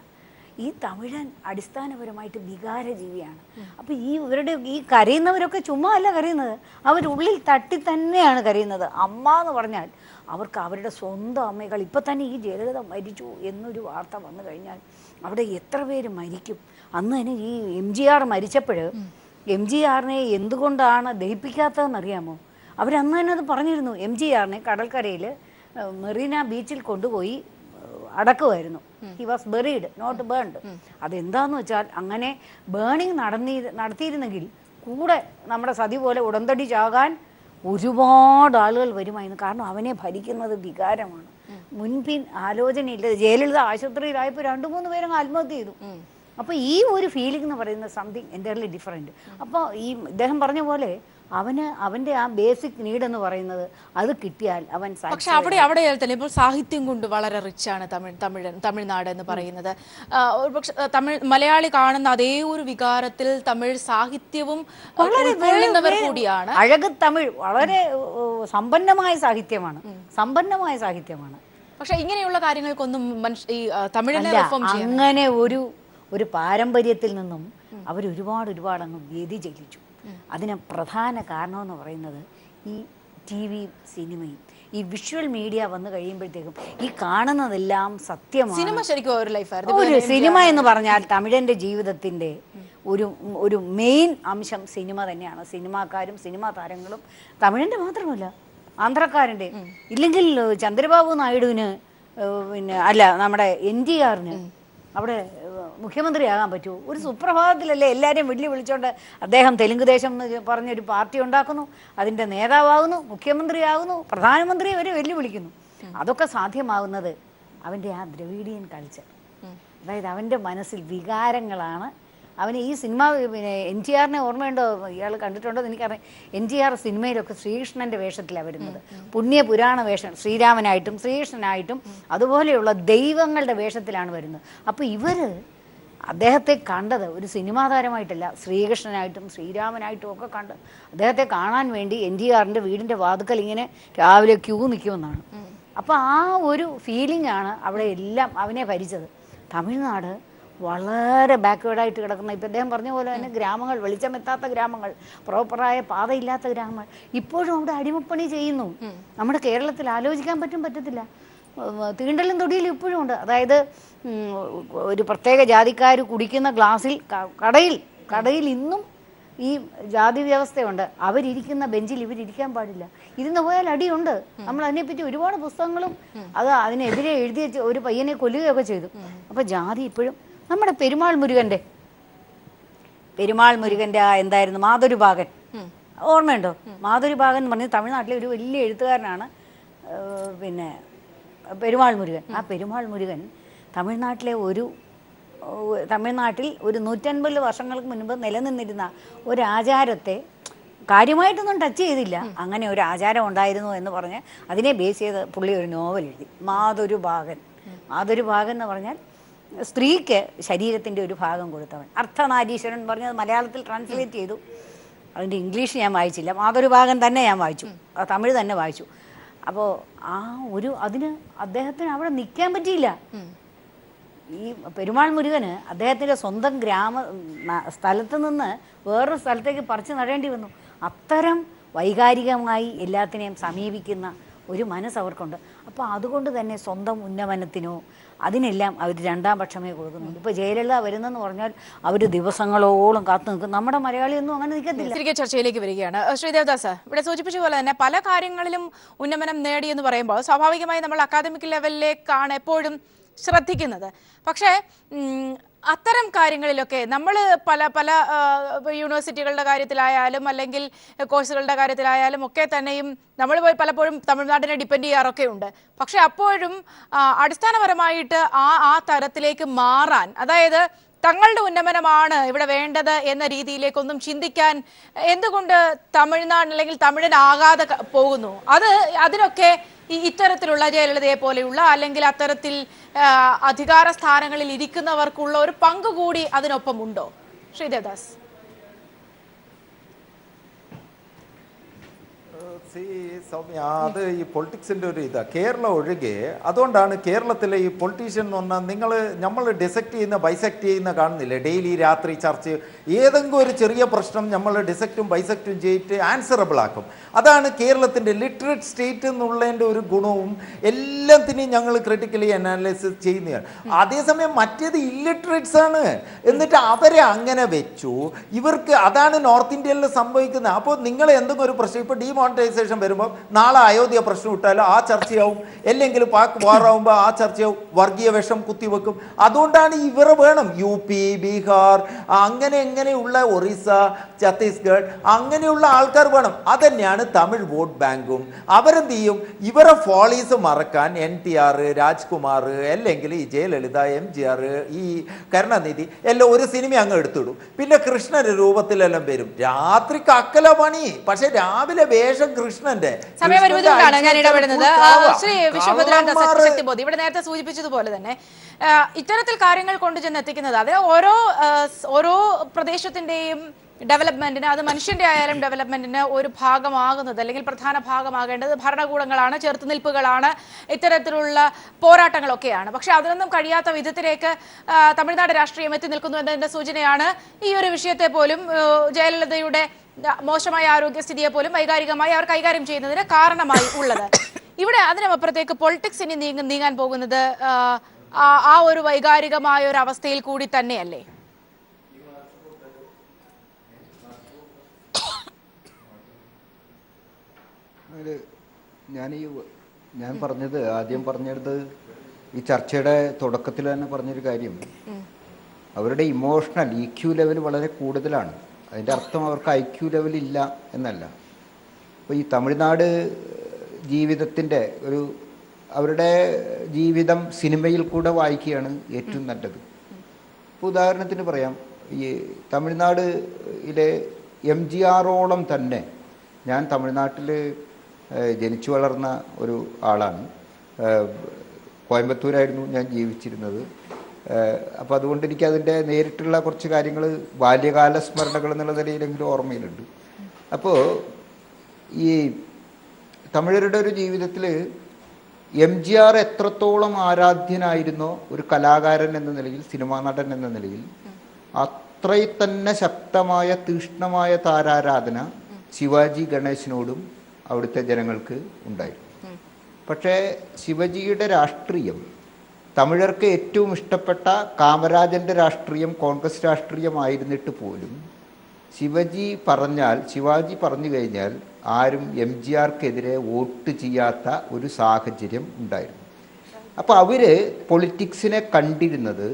ഈ തമിഴൻ അടിസ്ഥാനപരമായിട്ട് വികാരജീവിയാണ്. അപ്പോൾ ഇവരുടെ ഈ കരയുന്നവരൊക്കെ ചുമ്മാ അല്ല കരയുന്നത്, അവരുള്ളിൽ തട്ടി തന്നെയാണ് കരയുന്നത്. അമ്മ എന്ന് പറഞ്ഞാൽ അവർക്ക് അവരുടെ സ്വന്തം അമ്മകൾ. ഇപ്പം തന്നെ ഈ ജയലളിത മരിച്ചു എന്നൊരു വാർത്ത വന്നു കഴിഞ്ഞാൽ അവിടെ എത്ര പേര് മരിക്കും. അന്ന് തന്നെ ഈ MGR മരിച്ചപ്പോൾ MGRനെ എന്തുകൊണ്ടാണ് ദഹിപ്പിക്കാത്തതെന്നറിയാമോ? അവരന്ന് തന്നെ അത് പറഞ്ഞിരുന്നു. MGRനെ കടൽക്കരയിൽ മെറീന ബീച്ചിൽ കൊണ്ടുപോയി അടക്കുമായിരുന്നു. He was buried, not burned. അതെന്താന്ന് വെച്ചാൽ അങ്ങനെ ബേണിങ് നടത്തിയിരുന്നെങ്കിൽ കൂടെ നമ്മുടെ സതി പോലെ ഉടന്തടി ചാകാൻ ഒരുപാട് ആളുകൾ വരുമായിരുന്നു. കാരണം അവനെ ഭരിക്കുന്നത് വികാരമാണ്, മുൻപിൻ ആലോചനയില്ല. ജയലളിത ആശുപത്രിയിലായപ്പോൾ 2-3 പേരങ്ങ് ആത്മഹത്യ ചെയ്തു. അപ്പോൾ ഈ ഒരു ഫീലിംഗ് എന്ന് പറയുന്നത് സംതിങ് എൻ്റയർലി ഡിഫറെൻറ്റ്. അപ്പോൾ ഈ ഇദ്ദേഹം പറഞ്ഞ പോലെ അവൻ്റെ ആ ബേസിക് നീഡ് എന്ന് പറയുന്നത് അത് കിട്ടിയാൽ അവൻ. പക്ഷെ അവിടെ തന്നെ ഇപ്പോൾ സാഹിത്യം കൊണ്ട് വളരെ റിച്ചാണ് തമിഴ്നാട് എന്ന് പറയുന്നത്. പക്ഷെ മലയാളി കാണുന്ന അതേ ഒരു വികാരത്തിൽ തമിഴ് സാഹിത്യവും ഉൾക്കൊള്ളുന്നവർ കൂടിയാണ്. അഴക് തമിഴ് വളരെ സമ്പന്നമായ സാഹിത്യമാണ്. പക്ഷെ ഇങ്ങനെയുള്ള കാര്യങ്ങൾക്കൊന്നും ഈ തമിഴിനെ അങ്ങനെ ഒരു പാരമ്പര്യത്തിൽ നിന്നും അവർ ഒരുപാട് അങ്ങ് വ്യതിചലിച്ചു. അതിന് പ്രധാന കാരണമെന്ന് പറയുന്നത് ഈ TV സിനിമയും ഈ വിഷ്വൽ മീഡിയ വന്നു കഴിയുമ്പോഴത്തേക്കും ഈ കാണുന്നതെല്ലാം സത്യമാണ്. സിനിമ ശരിക്കും ഒരു ലൈഫായിരുന്നു. ഒരു സിനിമ എന്ന് പറഞ്ഞാൽ തമിഴൻ്റെ ജീവിതത്തിൻ്റെ ഒരു മെയിൻ അംശം സിനിമ തന്നെയാണ്. സിനിമാക്കാരും സിനിമാ താരങ്ങളും തമിഴൻ്റെ മാത്രമല്ല ആന്ധ്രക്കാരൻ്റെ. ഇല്ലെങ്കിൽ ചന്ദ്രബാബു നായിഡുവിന് പിന്നെ അല്ല നമ്മുടെ NTRന് അവിടെ മുഖ്യമന്ത്രിയാകാൻ പറ്റുമോ? ഒരു സുപ്രഭാതത്തിലല്ലേ എല്ലാവരെയും വിളിച്ചോണ്ട് അദ്ദേഹം തെലുങ്ക് ദേശം എന്ന് പറഞ്ഞൊരു പാർട്ടി ഉണ്ടാക്കുന്നു, അതിൻ്റെ നേതാവാകുന്നു, മുഖ്യമന്ത്രിയാകുന്നു, പ്രധാനമന്ത്രി വരെ വെല്ലുവിളിക്കുന്നു. അതൊക്കെ സാധ്യമാകുന്നത് അവൻ്റെ ആ ദ്രവീഡിയൻ കൾച്ചർ, അതായത് അവൻ്റെ മനസ്സിൽ വികാരങ്ങളാണ്. അവന് ഈ സിനിമ പിന്നെ NTRനെ ഓർമ്മയുണ്ടോ? ഇയാൾ കണ്ടിട്ടുണ്ടോ എന്ന് എനിക്കറിയാം. NTR സിനിമയിലൊക്കെ ശ്രീകൃഷ്ണൻ്റെ വേഷത്തിലാണ് വരുന്നത്. പുണ്യപുരാണ വേഷം, ശ്രീരാമനായിട്ടും ശ്രീകൃഷ്ണനായിട്ടും അതുപോലെയുള്ള ദൈവങ്ങളുടെ വേഷത്തിലാണ് വരുന്നത്. അപ്പോൾ അദ്ദേഹത്തെ കണ്ടത് ഒരു സിനിമാ താരമായിട്ടല്ല, ശ്രീകൃഷ്ണനായിട്ടും ശ്രീരാമനായിട്ടും ഒക്കെ കണ്ട് അദ്ദേഹത്തെ കാണാൻ വേണ്ടി NTRൻ്റെ വീടിൻ്റെ വാതുക്കൽ ഇങ്ങനെ രാവിലെ ക്യൂ നിൽക്കുമെന്നാണ്. അപ്പോൾ ആ ഒരു ഫീലിംഗ് ആണ് അവിടെ എല്ലാം അവനെ ഭരിച്ചത്. തമിഴ്നാട് വളരെ ബാക്ക്വേർഡായിട്ട് കിടക്കുന്ന, ഇപ്പം അദ്ദേഹം പറഞ്ഞ പോലെ തന്നെ ഗ്രാമങ്ങൾ, വെളിച്ചമെത്താത്ത ഗ്രാമങ്ങൾ, പ്രോപ്പറായ പാതയില്ലാത്ത ഗ്രാമങ്ങൾ ഇപ്പോഴും അവിടെ അടിമപ്പണി ചെയ്യുന്നു. നമ്മുടെ കേരളത്തിൽ ആലോചിക്കാൻ പറ്റത്തില്ല. തീണ്ടലും തൊടിയിലും ഇപ്പോഴും ഉണ്ട്. അതായത് ഒരു പ്രത്യേക ജാതിക്കാർ കുടിക്കുന്ന ഗ്ലാസ്സിൽ കടയിൽ ഇന്നും ഈ ജാതി വ്യവസ്ഥയുണ്ട്. അവരിയ്ക്കുന്ന ബെഞ്ചിൽ ഇവരിയ്ക്കാൻ പാടില്ല. ഇരുന്ന് പോയാൽ അടിയുണ്ട്. നമ്മൾ അതിനെപ്പറ്റി ഒരുപാട് പുസ്തകങ്ങളും അതിനെതിരെ എഴുതി ഒരു പയ്യനെ കൊല്ലുകയൊക്കെ ചെയ്തു. അപ്പോൾ ജാതി ഇപ്പോഴും നമ്മുടെ പെരുമാൾ മുരുകൻ്റെ എന്തായിരുന്നു മാധുരിഭാഗൻ, ഓർമ്മയുണ്ടോ? മാധുരിഭാഗൻ എന്ന് പറഞ്ഞ് തമിഴ്നാട്ടിലെ ഒരു വലിയ എഴുത്തുകാരനാണ് പിന്നെ പെരുമാൾ മുരുകൻ. ആ പെരുമാൾ മുരുകൻ തമിഴ്നാട്ടിൽ ഒരു 150 വർഷങ്ങൾക്ക് മുൻപ് നിലനിന്നിരുന്ന ഒരു ആചാരത്തെ കാര്യമായിട്ടൊന്നും ടച്ച് ചെയ്തില്ല. അങ്ങനെ ഒരു ആചാരം ഉണ്ടായിരുന്നു എന്ന് പറഞ്ഞ് അതിനെ ബേസ് ചെയ്ത് പുള്ളി ഒരു നോവൽ എഴുതി, മാധുരിഭാഗൻ എന്ന് പറഞ്ഞാൽ സ്ത്രീക്ക് ശരീരത്തിൻ്റെ ഒരു ഭാഗം കൊടുത്തവൻ. അർത്ഥനാരീശ്വരൻ പറഞ്ഞത് മലയാളത്തിൽ ട്രാൻസ്ലേറ്റ് ചെയ്തു. അതിൻ്റെ ഇംഗ്ലീഷ് ഞാൻ വായിച്ചില്ല, മാധുരിഭാഗൻ തന്നെ ഞാൻ വായിച്ചു, തമിഴ് തന്നെ വായിച്ചു. അപ്പോൾ അതിന് അദ്ദേഹത്തിന് അവിടെ നിൽക്കാൻ പറ്റിയില്ല. ഈ പെരുമാൾ മുരുകന് അദ്ദേഹത്തിൻ്റെ സ്വന്തം സ്ഥലത്ത് നിന്ന് വേറൊരു സ്ഥലത്തേക്ക് പറിച്ചു നടേണ്ടി വന്നു. അത്തരം വൈകാരികമായി എല്ലാത്തിനെയും സമീപിക്കുന്ന ഒരു മനസ്സ് അവർക്കുണ്ട്. അപ്പോൾ അതുകൊണ്ട് തന്നെ സ്വന്തം ഉന്നമനത്തിനോ അതിനെല്ലാം അവർ രണ്ടാം പക്ഷമേ കൊടുക്കുന്നുണ്ട്. ഇപ്പോൾ ജയലളിത വരുന്നെന്ന് പറഞ്ഞാൽ അവർ ദിവസങ്ങളോളം കാത്തു നിൽക്കും. നമ്മുടെ മലയാളിയൊന്നും അങ്ങനെ നിൽക്കത്തില്ല. തിരികെ ചർച്ചയിലേക്ക് വരികയാണ്. ശ്രീദേവദാസ്, ഇവിടെ സൂചിപ്പിച്ച പോലെ തന്നെ പല കാര്യങ്ങളിലും ഉന്നമനം നേടി എന്ന് പറയുമ്പോൾ സ്വാഭാവികമായി നമ്മൾ അക്കാദമിക് ലെവലിലേക്കാണ് എപ്പോഴും ശ്രദ്ധിക്കുന്നത്. പക്ഷേ അത്തരം കാര്യങ്ങളിലൊക്കെ നമ്മൾ പല പല യൂണിവേഴ്സിറ്റികളുടെ കാര്യത്തിലായാലും അല്ലെങ്കിൽ കോഴ്സുകളുടെ കാര്യത്തിലായാലും ഒക്കെ തന്നെയും നമ്മൾ പലപ്പോഴും തമിഴ്നാടിനെ ഡിപ്പെൻഡ് ചെയ്യാറൊക്കെ ഉണ്ട്. പക്ഷെ അപ്പോഴും അടിസ്ഥാനപരമായിട്ട് ആ തരത്തിലേക്ക് മാറാൻ, അതായത് തങ്ങളുടെ ഉന്നമനമാണ് ഇവിടെ വേണ്ടത് എന്ന രീതിയിലേക്കൊന്നും ചിന്തിക്കാൻ എന്തുകൊണ്ട് തമിഴ്നാട് അല്ലെങ്കിൽ തമിഴനാകാതെ പോകുന്നു? അതിനൊക്കെ ഇത്തരത്തിലുള്ള ജയലളിതയെ പോലെയുള്ള അല്ലെങ്കിൽ അത്തരത്തിൽ അധികാര സ്ഥാനങ്ങളിൽ ഇരിക്കുന്നവർക്കുള്ള ഒരു പങ്ക് കൂടി അതിനൊപ്പം ഉണ്ടോ? ശ്രീദേവദാസ്. സൗമ്യ, അത് ഈ പൊളിറ്റിക്സിൻ്റെ ഒരു ഇതാണ്. കേരളം ഒഴികെ അതുകൊണ്ടാണ് കേരളത്തിലെ ഈ പൊളിറ്റീഷ്യൻ എന്ന് പറഞ്ഞാൽ നമ്മൾ ഡിസെക്ട് ചെയ്യുന്ന ബൈസെക്ട് ചെയ്യുന്ന കാണുന്നില്ലേ? ഡെയിലി രാത്രി ചർച്ച ഏതെങ്കിലും ഒരു ചെറിയ പ്രശ്നം നമ്മൾ ഡിസെക്റ്റും ബൈസെക്റ്റും ചെയ്തിട്ട് ആൻസറബിൾ ആക്കും. അതാണ് കേരളത്തിൻ്റെ ലിറ്ററേറ്റ് സ്റ്റേറ്റ് എന്നുള്ളതിൻ്റെ ഒരു ഗുണവും. എല്ലാത്തിനെയും ഞങ്ങൾ ക്രിട്ടിക്കലി അനാലിസിസ് ചെയ്യുന്നതാണ്. അതേസമയം മറ്റേത് ഇല്ലിറ്ററേറ്റ്സ് ആണ്. എന്നിട്ട് അവരെ അങ്ങനെ വെച്ചു. ഇവർക്ക് അതാണ് നോർത്ത് ഇന്ത്യയിൽ സംഭവിക്കുന്നത്. അപ്പോൾ നിങ്ങൾ എന്തെങ്കിലും ഒരു പ്രശ്നം, ഇപ്പോൾ ഡിമോണിറ്റൈസേഷൻ വരുമ്പോൾ നാളെ അയോധ്യ പ്രശ്നം ഇട്ടാലും ആ ചർച്ചയാവും, അല്ലെങ്കിൽ പാക് വാറാവുമ്പോൾ ആ ചർച്ചയാവും, വർഗീയ വിഷം കുത്തിവെക്കും. അതുകൊണ്ടാണ് ഇവർ വേണം. യു പി, ബീഹാർ, അങ്ങനെയുള്ള ഒറീസ, ഛത്തീസ്ഗഡ്, അങ്ങനെയുള്ള ആൾക്കാർ വേണം. അതന്നെയാണ് തമിഴ് വോട്ട് ബാങ്കും. അവരെന്ത് ചെയ്യും? ഇവരെ ഫോളീസ് മറക്കാൻ NTR, രാജ്കുമാർ, അല്ലെങ്കിൽ ഈ ജയലളിത, MGR, ഈ കരുണാനിധി എല്ലാം ഒരു സിനിമ അങ്ങ് എടുത്തിടും. പിന്നെ കൃഷ്ണന്റെ രൂപത്തിലെല്ലാം വരും. രാത്രിക്ക് അക്കല പണി, പക്ഷെ രാവിലെ വേഷം കൃഷ്ണന്റെ. സമയപരിമിതികൊണ്ടാണ് ഞാൻ ഇടപെടുന്നത്. ശ്രീ വിശ്വഭദ്രാനന്ദ ശക്തിബോധി ഇവിടെ നേരത്തെ സൂചിപ്പിച്ചതുപോലെ തന്നെ ഇത്തരത്തിൽ കാര്യങ്ങൾ കൊണ്ടുചെന്ന് എത്തിക്കുന്നത് അത് ഓരോ പ്രദേശത്തിന്റെയും ഡെവലപ്മെന്റിന്, അത് മനുഷ്യന്റെ ആയാലും ഡെവലപ്മെന്റിന് ഒരു ഭാഗമാകുന്നത് അല്ലെങ്കിൽ പ്രധാന ഭാഗമാകേണ്ടത് ഭരണകൂടങ്ങളാണ്, ചെറുത്തുനിൽപ്പുകളാണ്, ഇത്തരത്തിലുള്ള പോരാട്ടങ്ങളൊക്കെയാണ്. പക്ഷെ അതിനൊന്നും കഴിയാത്ത വിധത്തിലേക്ക് തമിഴ്നാട് രാഷ്ട്രീയം എത്തി നിൽക്കുന്നു എന്നതിന്റെ സൂചനയാണ് ഈ ഒരു വിഷയത്തെ പോലും ജയലളിതയുടെ മോശമായ ആരോഗ്യസ്ഥിതിയെ പോലും വൈകാരികമായി അവർ കൈകാര്യം ചെയ്യുന്നതിന് കാരണമായി ഉള്ളത്. ഇവിടെ അതിനപ്പുറത്തേക്ക് പൊളിറ്റിക്സ് ഇനി നീങ്ങാൻ പോകുന്നത് ആ ഒരു വൈകാരികമായ ഒരു അവസ്ഥയിൽ കൂടി തന്നെയല്ലേ? ഞാൻ പറഞ്ഞത് ആദ്യം പറഞ്ഞത് ഈ ചർച്ചയുടെ തുടക്കത്തിൽ തന്നെ പറഞ്ഞൊരു കാര്യം, അവരുടെ ഇമോഷണൽ EQ ലെവൽ വളരെ കൂടുതലാണ്. അതിൻ്റെ അർത്ഥം അവർക്ക് IQ ലെവൽ ഇല്ല എന്നല്ല. അപ്പോൾ ഈ തമിഴ്നാട് ജീവിതത്തിൻ്റെ അവരുടെ ജീവിതം സിനിമയിൽ കൂടെ വായിക്കുകയാണ് ഏറ്റവും നല്ലത്. ഇപ്പോൾ ഉദാഹരണത്തിന് പറയാം, ഈ തമിഴ്നാടിലെ MGRോളം തന്നെ ഞാൻ തമിഴ്നാട്ടിൽ ജനിച്ചു വളർന്ന ഒരു ആളാണ്. കോയമ്പത്തൂരായിരുന്നു ഞാൻ ജീവിച്ചിരുന്നത്. അപ്പോൾ അതുകൊണ്ട് എനിക്ക് അതിൻ്റെ നേരിട്ടുള്ള കുറച്ച് കാര്യങ്ങൾ ബാല്യകാല സ്മരണകൾ എന്നുള്ള നിലയിലെങ്കിലും ഓർമ്മയിലുണ്ട്. അപ്പോൾ ഈ തമിഴരുടെ ഒരു ജീവിതത്തിൽ MGR എത്രത്തോളം ആരാധ്യനായിരുന്നോ ഒരു കലാകാരൻ എന്ന നിലയിൽ, സിനിമാ നടൻ എന്ന നിലയിൽ, അത്രയും തന്നെ ശക്തമായ തീഷ്ണമായ താരാരാധന ശിവാജി ഗണേശനോടും അവിടുത്തെ ജനങ്ങൾക്ക് ഉണ്ടായിരുന്നു. പക്ഷേ ശിവജിയുടെ രാഷ്ട്രീയം തമിഴർക്ക് ഏറ്റവും ഇഷ്ടപ്പെട്ട കാമരാജൻ്റെ രാഷ്ട്രീയം കോൺഗ്രസ് രാഷ്ട്രീയമായിരുന്നിട്ട് പോലും ശിവാജി പറഞ്ഞു കഴിഞ്ഞാൽ ആരും MGRക്കെതിരെ വോട്ട് ചെയ്യാത്ത ഒരു സാഹചര്യം ഉണ്ടായിരുന്നു. അപ്പോൾ അവർ പൊളിറ്റിക്സിനെ കണ്ടിരുന്നത്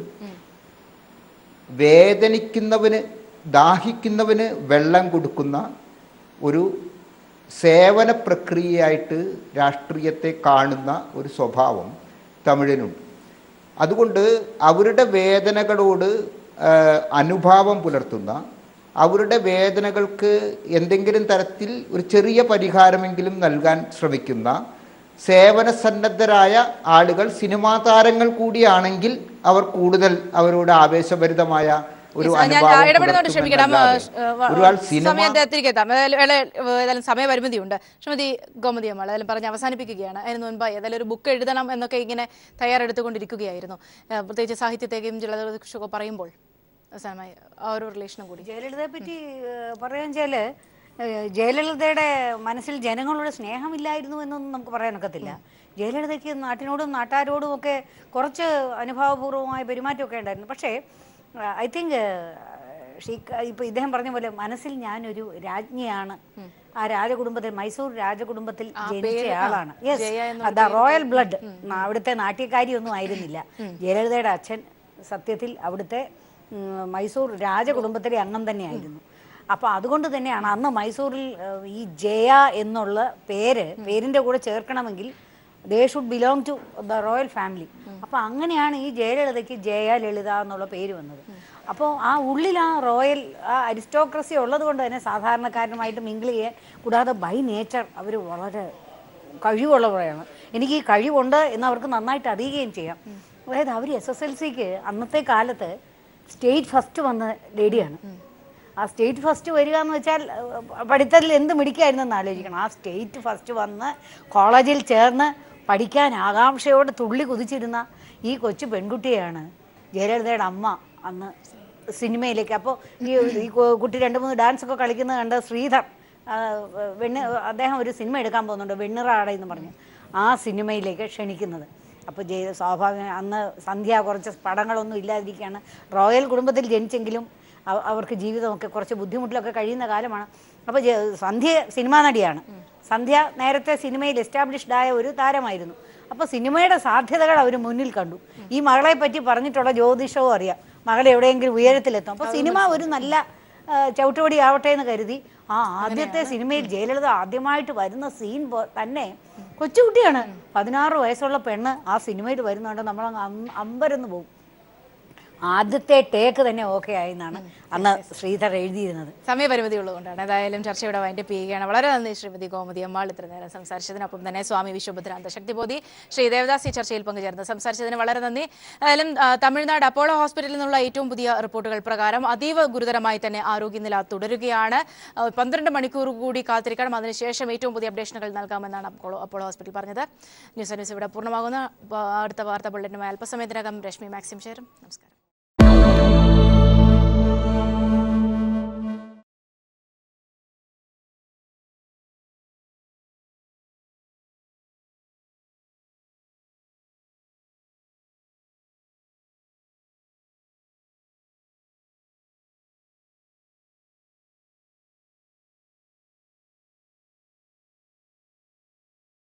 വേദനിക്കുന്നവന്, ദാഹിക്കുന്നവന് വെള്ളം കൊടുക്കുന്ന ഒരു സേവന പ്രക്രിയയായിട്ട് രാഷ്ട്രീയത്തെ കാണുന്ന ഒരു സ്വഭാവം തമിഴിനുണ്ട്. അതുകൊണ്ട് അവരുടെ വേദനകളോട് അനുഭാവം പുലർത്തുന്ന, അവരുടെ വേദനകൾക്ക് എന്തെങ്കിലും തരത്തിൽ ഒരു ചെറിയ പരിഹാരമെങ്കിലും നൽകാൻ ശ്രമിക്കുന്ന സേവന സന്നദ്ധരായ ആളുകൾ സിനിമാ താരങ്ങൾ കൂടിയാണെങ്കിൽ അവർ കൂടുതൽ അവരോട് ആവേശഭരിതമായ ഒരു ഇടപെടുന്നോട് ക്ഷമിക്കണം, സമയപരിമിതിയുണ്ട്. ശ്രീമതി ഗോമതി അമ്മ ഏതായാലും പറഞ്ഞ് അവസാനിപ്പിക്കുകയാണ്. അതിന് മുൻപായി ഏതായാലും ഒരു ബുക്ക് എഴുതണം എന്നൊക്കെ ഇങ്ങനെ തയ്യാറെടുത്തുകൊണ്ടിരിക്കുകയായിരുന്നു. പ്രത്യേകിച്ച് സാഹിത്യത്തെയും ജലദോഷമൊക്കെ പറയുമ്പോൾ അവസാനമായി ആ ഒരു റിലേഷനും കൂടി ജയലളിതയെ പറ്റി പറയാൻ വെച്ചാൽ ജയലളിതയുടെ മനസ്സിൽ ജനങ്ങളുടെ സ്നേഹമില്ലായിരുന്നു എന്നൊന്നും നമുക്ക് പറയാനൊക്കത്തില്ല. ജയലളിതയ്ക്ക് നാട്ടിനോടും നാട്ടാരോടും ഒക്കെ കുറച്ച് അനുഭാവപൂർവമായ പെരുമാറ്റമൊക്കെ ഉണ്ടായിരുന്നു. പക്ഷേ ഐ തിങ്ക് ഇപ്പോൾ ഇദ്ദേഹം പറഞ്ഞ പോലെ മനസ്സിൽ ഞാനൊരു രാജ്ഞിയാണ്, ആ രാജകുടുംബത്തിൽ, മൈസൂർ രാജകുടുംബത്തിൽ ജനിച്ച ആളാണ്. Yes, the royal blood. അവിടുത്തെ നാട്യക്കാരിയൊന്നും ആയിരുന്നില്ല ജയലളിതയുടെ അച്ഛൻ. സത്യത്തിൽ അവിടുത്തെ മൈസൂർ രാജകുടുംബത്തിലെ അംഗം തന്നെയായിരുന്നു. അപ്പോൾ അതുകൊണ്ട് തന്നെയാണ് അന്ന് മൈസൂരിൽ ഈ ജയ എന്നുള്ള പേരിൻ്റെ കൂടെ ചേർക്കണമെങ്കിൽ they should belong to the royal family. അപ്പോൾ അങ്ങനെയാണ് ഈ ജയലളിതയ്ക്ക് ജയ ലളിത എന്നുള്ള പേര് വന്നത്. അപ്പോൾ ആ ഉള്ളിൽ ആ റോയൽ ആ അരിസ്റ്റോക്രസി ഉള്ളത് കൊണ്ട് തന്നെ സാധാരണക്കാരനുമായിട്ട് മിങ്കിൾ ചെയ്യാൻ, കൂടാതെ ബൈ നേച്ചർ അവർ വളരെ കഴിവുള്ളവരാണ്. എനിക്ക് ഈ കഴിവുണ്ട് എന്ന് അവർക്ക് നന്നായിട്ട് അറിയുകയും ചെയ്യാം. അതായത് അവർ SSLCക്ക് അന്നത്തെ കാലത്ത് സ്റ്റേറ്റ് ഫസ്റ്റ് വന്ന ലേഡിയാണ്. ആ സ്റ്റേറ്റ് ഫസ്റ്റ് വരിക എന്ന് വെച്ചാൽ പഠിത്തത്തിൽ എന്ത് മിടിക്കായിരുന്നെന്ന് ആലോചിക്കണം. ആ സ്റ്റേറ്റ് ഫസ്റ്റ് വന്ന് കോളേജിൽ ചേർന്ന് പഠിക്കാൻ ആകാംക്ഷയോടെ തുള്ളി കുതിച്ചിരുന്ന ഈ കൊച്ചു പെൺകുട്ടിയാണ് ജയലളിതയുടെ അമ്മ അന്ന് സിനിമയിലേക്ക്. അപ്പോൾ ഈ കുട്ടി 2-3 ഡാൻസൊക്കെ കളിക്കുന്നത് കണ്ട് ശ്രീധർ അദ്ദേഹം ഒരു സിനിമ എടുക്കാൻ പോകുന്നുണ്ട്, വെണ്ണിറാട എന്ന് പറഞ്ഞ്, ആ സിനിമയിലേക്ക് ക്ഷണിക്കുന്നത്. അപ്പോൾ സ്വാഭാവികം അന്ന് സന്ധ്യ കുറച്ച് പടങ്ങളൊന്നും ഇല്ലാതിരിക്കുകയാണ്. റോയൽ കുടുംബത്തിൽ ജനിച്ചെങ്കിലും അവർക്ക് ജീവിതമൊക്കെ കുറച്ച് ബുദ്ധിമുട്ടിലൊക്കെ കഴിയുന്ന കാലമാണ്. അപ്പോൾ സന്ധ്യ സിനിമാ നടിയാണ്. സന്ധ്യ നേരത്തെ സിനിമയിൽ എസ്റ്റാബ്ലിഷ്ഡ് ആയ ഒരു താരമായിരുന്നു. അപ്പോൾ സിനിമയുടെ സാധ്യതകൾ അവർ മുന്നിൽ കണ്ടു. ഈ മകളെ പറ്റി പറഞ്ഞിട്ടുള്ള ജ്യോതിഷവും അറിയാം, മകൾ എവിടെയെങ്കിലും ഉയരത്തിലെത്തും. അപ്പോൾ സിനിമ ഒരു നല്ല ചവിട്ടുപടി ആവട്ടെ എന്ന് കരുതി ആദ്യത്തെ സിനിമയിൽ ജയലളിത ആദ്യമായിട്ട് വരുന്ന സീൻ തന്നെ കൊച്ചുകുട്ടിയാണ്. 16 വയസ്സുള്ള പെണ്ണ് ആ സിനിമയിൽ വരുന്നുണ്ട്, നമ്മൾ അമ്പരന്ന് പോകും. ആദ്യത്തെ ടേക്ക് തന്നെ ഓക്കെ ആയി എന്നാണ് അന്ന് ശ്രീധർ എഴുതിയിരുന്നത്. സമയപരിമിതി ഉള്ളതുകൊണ്ടാണ്. ഏതായാലും ചർച്ചയുടെ വൈൻഡപ്പ് ചെയ്യുകയാണ്. വളരെ നന്ദി ശ്രീമതി ഗോമതി അമ്മാൾ ഇത്ര നേരം സംസാരിച്ചതിനൊപ്പം തന്നെ സ്വാമി വിശ്വഭദ്രാനന്ദ ശക്തിബോധി ശ്രീ ദേവദാസ് ഈ ചർച്ചയിൽ പങ്കുചേർന്ന് സംസാരിച്ചതിന് വളരെ നന്ദി. ഏതായാലും തമിഴ്നാട് അപ്പോളോ ഹോസ്പിറ്റലിൽ നിന്നുള്ള ഏറ്റവും പുതിയ റിപ്പോർട്ടുകൾ പ്രകാരം അതീവ ഗുരുതരമായി തന്നെ ആരോഗ്യനില തുടരുകയാണ്. 12 മണിക്കൂർ കൂടി കാത്തിരിക്കണം, അതിനുശേഷം ഏറ്റവും പുതിയ അപ്ഡേഷനുകൾ നൽകാമെന്നാണ് അപ്പോളോ ഹോസ്പിറ്റൽ പറഞ്ഞത്. ന്യൂസ് ഇവിടെ പൂർണ്ണമാകുന്ന. അടുത്ത വാർത്താ ബുള്ളറ്റിനുമായി അല്പസമയത്തിനകം രശ്മി മാക്സിം ചേരും. നമസ്കാരം.